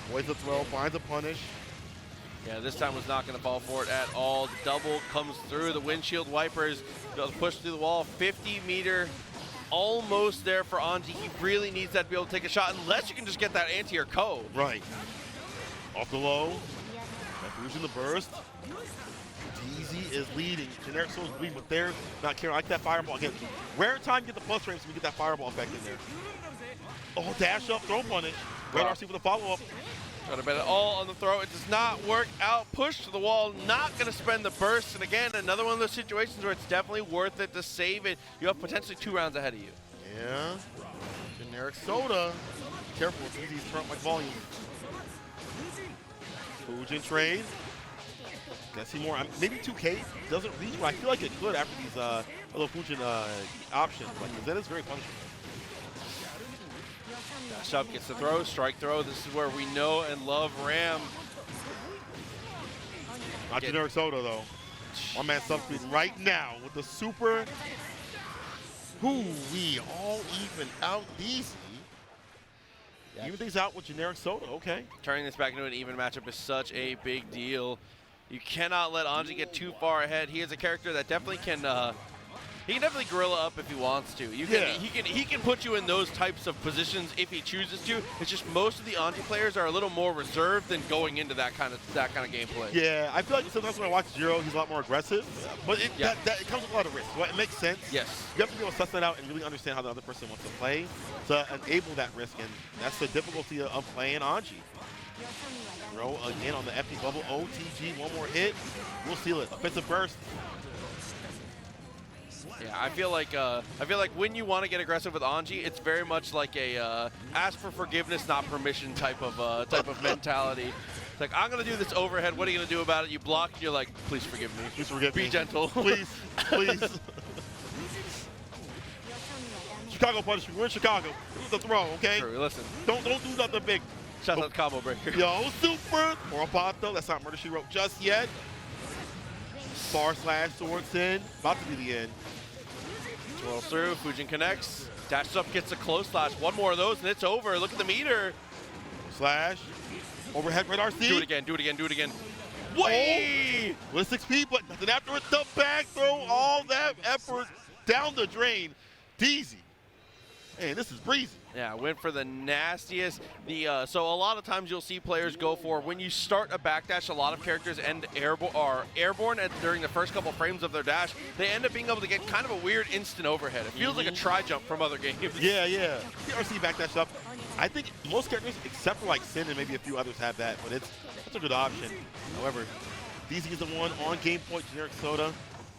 Avoids the throw, finds a punish. Yeah, this time was not going to fall for it at all. The double comes through. The windshield wipers goes push through the wall. 50 meter, almost there for Anji. He really needs that to be able to take a shot, unless you can just get that anti or co. Right. Off the low. Losing the burst. Deezy is leading. Generic Soul's leading, but they're not caring. I like that fireball. Again, rare time to get the plus frame so we get that fireball effect in there. Oh, dash up, throw punish. Red RC for the follow-up. Trying to bet it all on the throw. It does not work out. Push to the wall. Not going to spend the burst. And again, another one of those situations where it's definitely worth it to save it. You have potentially 2 rounds ahead of you. Yeah. Generic Soda. Careful with Deezy's front like volume. Fujin trade. Gonna see more. Maybe 2K doesn't reach, but I feel like it could after these little Fujin options. Like, that is very punishable. Dash up, gets the throw, strike throw. This is where we know and love Ram. Not Generic Soda, though. My man subspeed right now with the super. We all even out Deezy. Even things out with Generic Soda, okay. Turning this back into an even matchup is such a big deal. You cannot let Anji get too far ahead. He is a character that definitely can he can definitely gorilla up if he wants to. He can put you in those types of positions if he chooses to. It's just most of the Anji players are a little more reserved than going into that kind of gameplay. Yeah, I feel like sometimes when I watch Zero, he's a lot more aggressive. But it comes with a lot of risk. Well, it makes sense. Yes. You have to be able to suss that out and really understand how the other person wants to play to enable that risk, and that's the difficulty of playing Anji. Throw again on the FP bubble. OTG, one more hit. We'll seal it. Offensive burst. Yeah, I feel like when you want to get aggressive with Anji, it's very much like a ask for forgiveness, not permission type of mentality. It's like, I'm gonna do this overhead. What are you gonna do about it? You block, and you're like, please forgive me. Please forgive me. Be gentle. Please, please. Chicago punishment. We're in Chicago. This is the throw, okay? True, listen. Don't do nothing big. Shout out Combo Breaker. Yo, super. Morrtimer. That's not Murder She Wrote just yet. Bar slash sword send. About to be the end. Twirls through. Fujin connects. Dashes up, gets a close slash. One more of those, and it's over. Look at the meter. Slash. Overhead red RC. Do it again, do it again, do it again. Wait! With 6P, but nothing after it. The back throw, all that effort down the drain. Deezy. Man, this is breezy. Yeah, went for the nastiest. So a lot of times you'll see players go for, when you start a backdash, a lot of characters are airborne during the first couple frames of their dash. They end up being able to get kind of a weird instant overhead. It feels like a tri-jump from other games. Yeah, yeah. PRC backdash up. I think most characters, except for like Sin and maybe a few others, have that, but that's a good option. However, Deezy is the one on game point. Generic Soda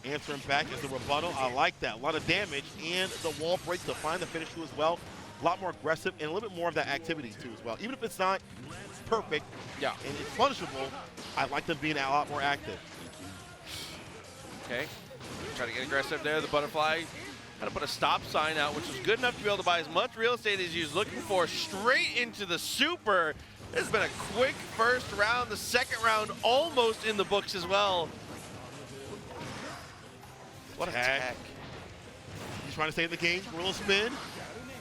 answering back as the rebuttal. I like that. A lot of damage and the wall break to find the finish too as well. A lot more aggressive and a little bit more of that activity too as well. Even if it's not perfect, yeah, and it's punishable, I like them being a lot more active. Okay, try to get aggressive there. The butterfly had to put a stop sign out, which was good enough to be able to buy as much real estate as he was looking for. Straight into the super. This has been a quick first round. The second round almost in the books as well. What a tech. He's trying to stay in the game. Gorilla spin.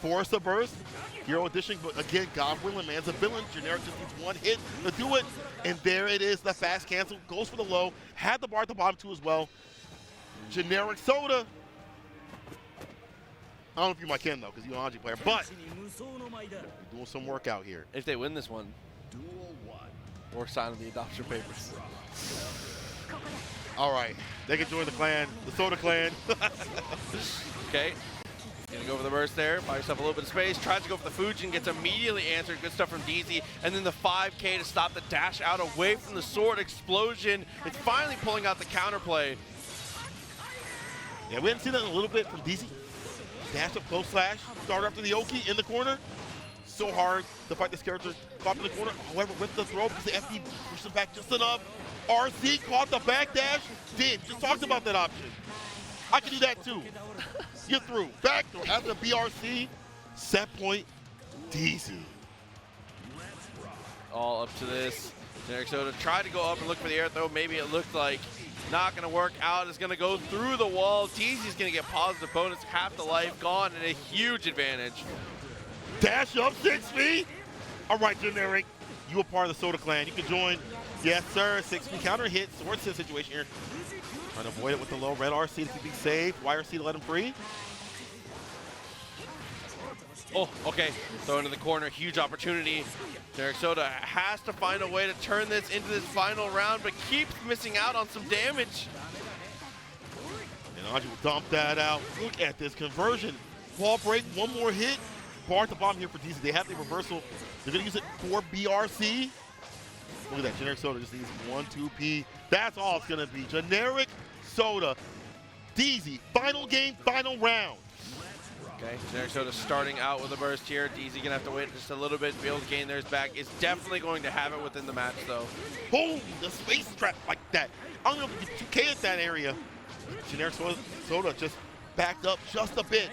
Force a burst. Hero addition, but again, Goblin man's a villain. Generic just needs one hit to do it. And there it is, the fast cancel. Goes for the low. Had the bar at the bottom too as well. Generic Soda. I don't know if you're my Ken though, because you're an Anji player, but you're doing some work out here. If they win this one, or sign the adoption papers. All right, they can join the clan, the Soda clan. Okay, gonna go for the burst there, buy yourself a little bit of space, tries to go for the Fujin, gets immediately answered, good stuff from Deezy, and then the 5K to stop the dash out away from the sword explosion. It's finally pulling out the counterplay. Yeah, we haven't seen that in a little bit from Deezy. Dash up, close slash, start after the Oki in the corner. So hard to fight this character, caught in the corner. However, with the throw, because the FD pushed him back just enough. RC caught the back dash. Just talked about that option. I can do that too. Get through. Back throw after the BRC. Set point, Deezy. All up to this. Generic Soda tried to go up and look for the air throw. Maybe it looked like not going to work out. It's going to go through the wall. Deezy's going to get positive bonus. Half the life gone and a huge advantage. Dash up 6 feet. All right, Generic. You are part of the Soda clan. You can join. Yes, sir. 6 feet counter hit. Sword sit situation here. Trying to avoid it with the low red RC to keep things safe. YRC to let him free. Oh, okay. Throw into the corner. Huge opportunity. Generic Soda has to find a way to turn this into this final round, but keeps missing out on some damage. And Anji will dump that out. Look at this conversion. Wall break, one more hit. Bar at the bottom here for Deezy. They have the reversal. They're going to use it for BRC. Look at that. Generic Soda just needs 1-2P. That's all it's going to be. Generic Soda. Deezy. Final game, final round. Okay, Generic Soda starting out with a burst here. Deezy going to have to wait just a little bit to be able to gain theirs back. Is definitely going to have it within the match, though. Boom! The space trap like that. I don't know if you can 2K at that area. Generic Soda just backed up just a bit.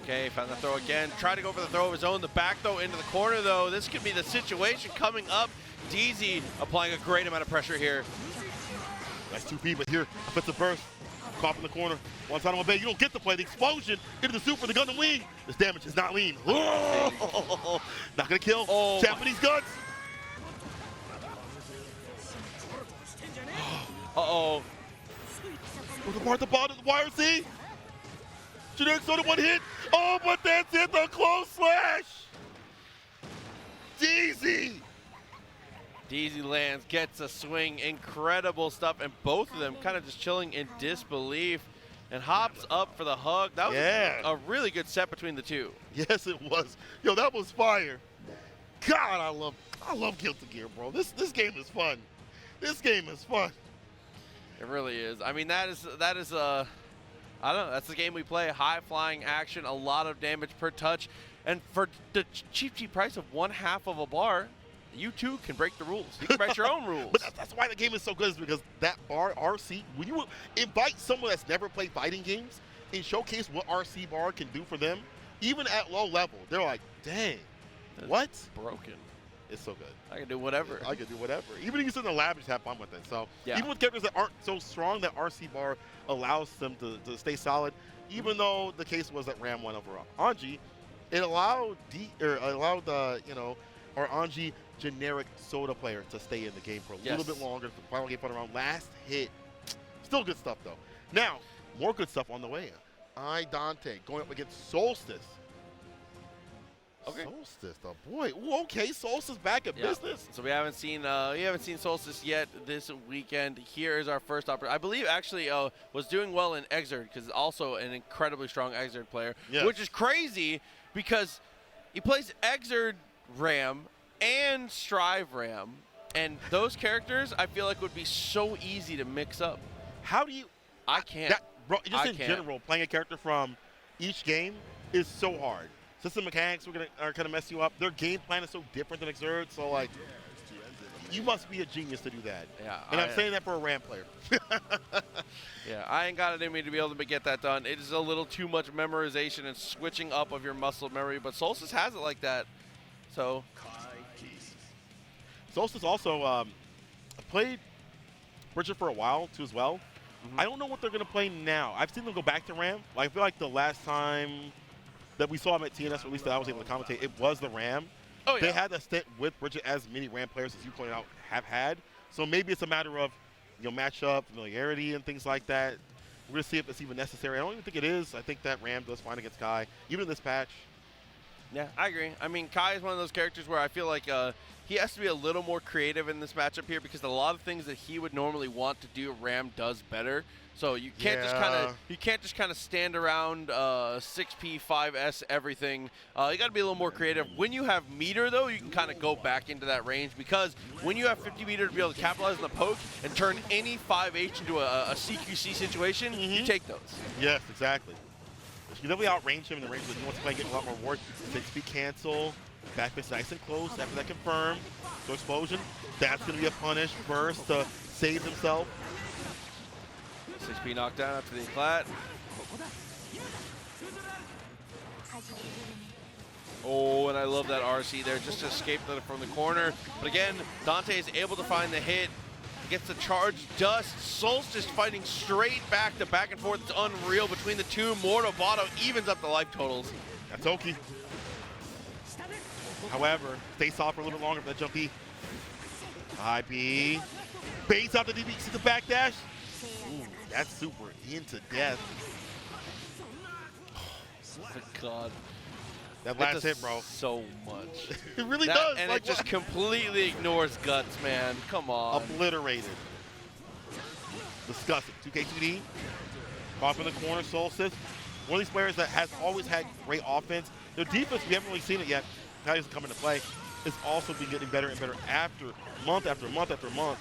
Okay, found the throw again. Try to go for the throw of his own. The back throw into the corner, though. This could be the situation coming up. Deezy applying a great amount of pressure here. Nice 2P, but here, offensive burst. Caught in the corner. One side on my bay. You don't get to play. The explosion into the super, the gun and wing. This damage is not lean. Oh, not going to kill. Oh, Japanese guns. Uh-oh. With the part at the bottom of the YRC. Generic Soda one hit. Oh, but that's it. The close slash. Deezy. Deezy lands, gets a swing, incredible stuff, and both of them kind of just chilling in disbelief, and hops up for the hug. That was a really good set between the two. Yes, it was. Yo, that was fire. God, I love Guilty Gear, bro. This game is fun. This game is fun. It really is. I mean, that is I don't know, that's the game we play. High flying action, a lot of damage per touch, and for the cheap price of 1/2 of a bar, you too can break the rules. You can write your own rules. But that's why the game is so good, is because that bar, RC, when you invite someone that's never played fighting games and showcase what RC bar can do for them, even at low level, they're like, dang, what? Broken. It's so good. I can do whatever. I can do whatever. Even if you sit in the lab, just have fun with it. So yeah. even with characters that aren't so strong, that RC bar allows them to stay solid. Even though the case was that Ram won over Anji, it allowed our Anji generic soda player to stay in the game for a little bit longer. The final game fun around. Last hit. Still good stuff though. Now, more good stuff on the way. Dante going up against Solstice. Okay. Solstice, the boy. Ooh, okay, Solstice back at business. So we haven't seen Solstice yet this weekend. Here is our first opportunity. I believe actually was doing well in Xerker because also an incredibly strong Xerker player, which is crazy because he plays Xerker Ram and Strive Ram, and those characters I feel like would be so easy to mix up. How do you? I can't. Bro, just in general, playing a character from each game is so hard. System mechanics are gonna mess you up. Their game plan is so different than Xerker, so like, you must be a genius to do that. Yeah, and I'm saying that for a Ram player. Yeah, I ain't got it in me to be able to get that done. It is a little too much memorization and switching up of your muscle memory, but Solstice has it like that. So, Solstice also played Bridget for a while too as well. I don't know what they're gonna play now. I've seen them go back to Ram. Like, I feel like the last time that we saw him at TNS, or at least that I was able to commentate, it was the Ram. Oh, yeah. They had a stint with Bridget, as many Ram players, as you pointed out, have had. So maybe it's a matter of, matchup, familiarity, and things like that. We're going to see if it's even necessary. I don't even think it is. I think that Ram does fine against Kai, even in this patch. Yeah, I agree. I mean, Kai is one of those characters where I feel like he has to be a little more creative in this matchup here because a lot of things that he would normally want to do, Ram does better. So you can't just kind of stand around 6P, 5S, everything. You got to be a little more creative. When you have meter though, you can kind of go back into that range because when you have 50 meter to be able to capitalize on the poke and turn any 5H into a CQC situation, you take those. Yes, exactly. You definitely outrange him in the range that he wants to play, get a lot more reward. 6P cancel, back fist nice and close after that confirm. So explosion, that's going to be a punish burst to save himself. 6P knockdown after the eclat. Oh, and I love that RC there, just to escape from the corner. But again, Dante is able to find the hit. Gets the charge dust. Solstice fighting straight back and forth. It's unreal between the two. Morrtimer evens up the life totals. That's Oki. However, stays off for a little bit longer for that jump B. IB. Baits out the DB. See the backdash? Ooh, that's super into death. Oh my God. That last hit, bro. So much. It really does. And like, it just completely ignores guts, man. Come on. Obliterated. Disgusting. 2K2D. Off in the corner, Solstice. One of these players that has always had great offense. Their defense, we haven't really seen it yet. How it's coming to play. It's also been getting better and better after month after month after month.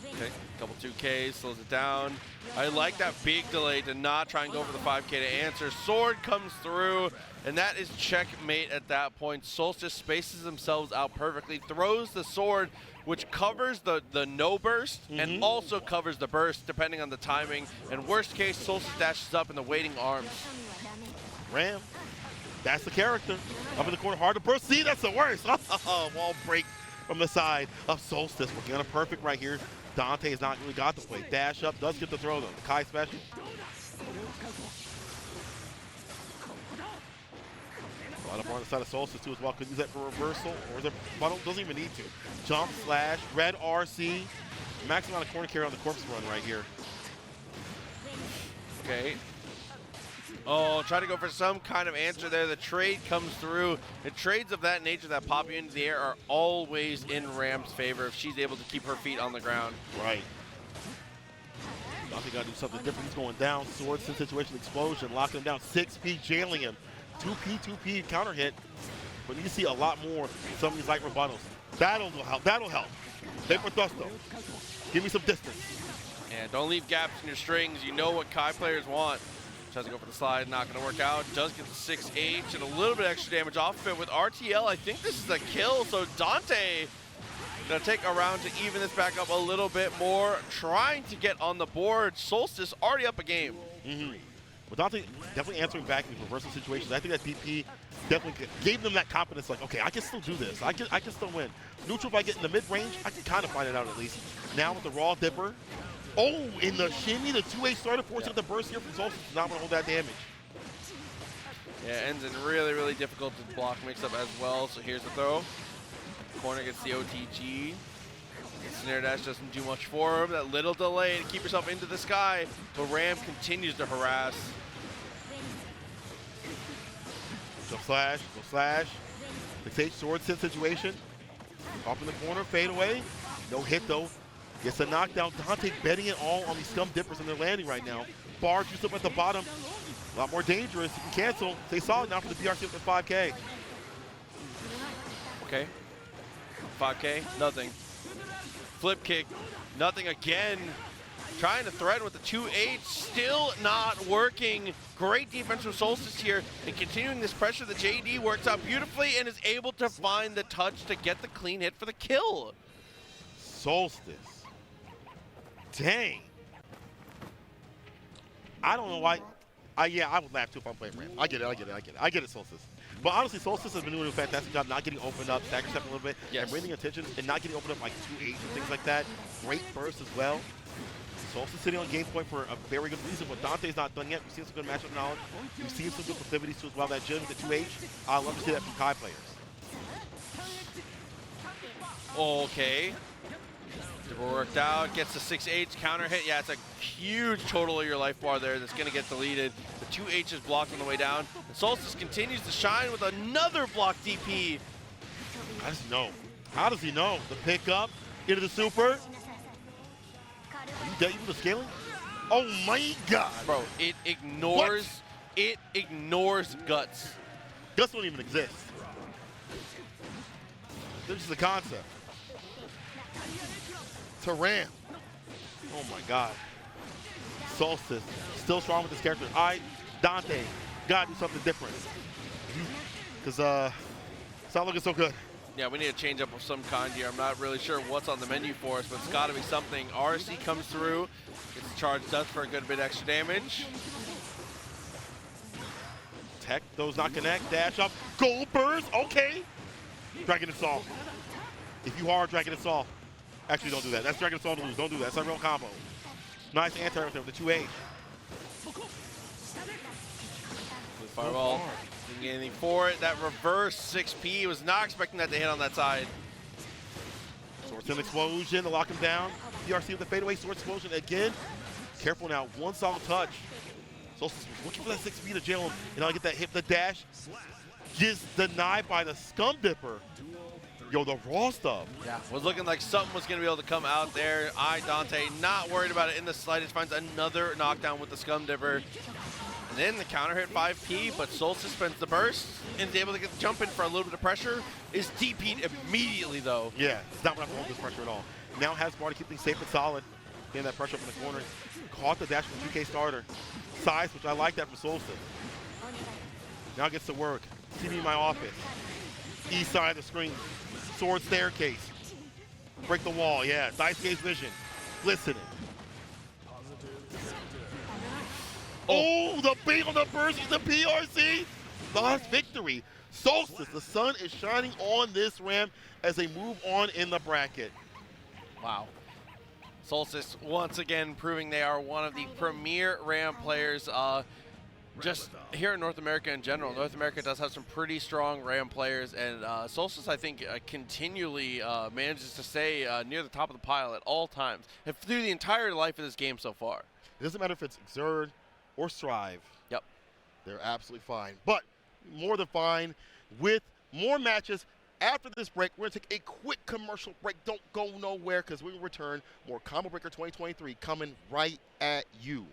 Okay, couple 2Ks, slows it down. I like that big delay to not try and go for the 5K to answer. Sword comes through, and that is checkmate at that point. Solstice spaces themselves out perfectly, throws the sword, which covers the no burst and also covers the burst depending on the timing. And worst case, Solstice dashes up in the waiting arms. Ram, that's the character. Up in the corner, hard to burst. See, that's the worst. Wall break from the side of Solstice. Working on a perfect right here. Dante has not really got the play. Dash up, does get the throw though. Kai special. A lot up on the side of Solstice too as well. Could use that for reversal, or is it funnel? Doesn't even need to. Jump slash, red RC. Max amount of corner carry on the corpse run right here. Okay. Oh, try to go for some kind of answer there. The trade comes through. The trades of that nature that pop you into the air are always in Ram's favor if she's able to keep her feet on the ground. Right. Dante got to do something different. He's going down. Sword situation, explosion, locking him down. 6P jailing him. 2P counter hit. But you can see a lot more some of these light rebuttals. That'll help. That'll help. Paper thrust though. Give me some distance. And don't leave gaps in your strings. You know what Kai players want. Tries to go for the slide, not going to work out. Does get the 6H and a little bit extra damage off of it with RTL. I think this is a kill, so Dante going to take a round to even this back up a little bit more. Trying to get on the board. Solstice already up a game. But Dante definitely answering back in reversal situations. I think that DP definitely gave them that confidence, like, okay, I can still do this. I can still win. Neutral, if I get in the mid-range, I can kind of find it out at least. Now with the raw dipper. Oh, in the shimmy, the 2A starter forcing the burst here from Solstice. Not going to hold that damage. Yeah, ends in really, really difficult to block mix-up as well. So here's the throw. Corner gets the OTG. Snare dash doesn't do much for him. That little delay to keep yourself into the sky. But Ram continues to harass. Go slash. 6H sword sit situation. Off in the corner, fade away. No hit though. Gets a knockdown. Dante betting it all on these scum dippers and they're landing right now. Bar juice up at the bottom. A lot more dangerous. You can cancel. Stay solid now for the BRC with the 5K. Okay. 5K, nothing. Flip kick, nothing again. Trying to threaten with the 2H, still not working. Great defense from Solstice here, and continuing this pressure, the JD works out beautifully and is able to find the touch to get the clean hit for the kill. Solstice. Dang. I don't know why. Yeah, I would laugh too if I'm playing Ram. I get it, Solstice. But honestly, Solstice has been doing a fantastic job not getting opened up, stagger stepping a little bit, and bringing attention and not getting opened up like 2H and things like that. Great burst as well. Solstice sitting on game point for a very good reason, but Dante's not done yet. We've seen some good matchup knowledge. We've seen some good proclivities too as well. That Jin with the 2H, I love to see that from Kai players. Okay. Worked out, gets the 6H counter hit. Yeah, it's a huge total of your life bar there that's going to get deleted. The 2H is blocked on the way down. And Solstice continues to shine with another block DP. I just know. How does he know? The pickup into the super. You dead with the scaling? Oh my God. Bro, it ignores guts. Guts don't even exist. This is the concept. To Ram. Oh my God. Solstice still strong with this character. Dante, gotta do something different. Because it's not looking so good. Yeah, we need a change up of some kind here. I'm not really sure what's on the menu for us, but it's gotta be something. RC comes through, gets charged up for a good bit extra damage. Tech, those not connect, dash up, gold burst, okay. Dragon Assault. If you are Dragon Assault, actually, don't do that. That's Dragon Assault to lose. Don't do that. That's not a real combo. Nice anti-air with the 2H. Fireball. Didn't get anything for it. That reverse 6P, was not expecting that to hit on that side. Sword Sim Explosion to lock him down. DRC with the fadeaway Sword Explosion again. Careful now. One solid touch. Solstice looking for that 6P to jail him. And I'll get that hit. The dash gets denied by the Scum Dipper. Yo, the raw stuff. Yeah, was looking like something was going to be able to come out there. Dante, not worried about it in the slightest, finds another knockdown with the Scum Dipper. And then the counter hit 5P, but Solstice spends the burst and is able to get the jump in for a little bit of pressure. Is DP'd immediately, though. Yeah, it's not going to hold this pressure at all. Now has bar to keep things safe and solid. Getting that pressure up in the corner. Caught the dash from the 2K starter. Size, which I like that from Solstice. Now gets to work. TV in my office. East side of the screen. Sword staircase. Break the wall, yeah. Dice Gaze vision. Listening. Oh, the bait on the burst is the PRC. Last victory. Solstice, the sun is shining on this Ram as they move on in the bracket. Wow. Solstice once again proving they are one of the premier Ram players. Just here in North America in general, North America does have some pretty strong Ram players, and Solstice, I think, continually manages to stay near the top of the pile at all times, and through the entire life of this game so far. It doesn't matter if it's Xerker or Strive. Yep. They're absolutely fine. But more than fine with more matches. After this break, we're going to take a quick commercial break. Don't go nowhere because we will return. More Combo Breaker 2023 coming right at you.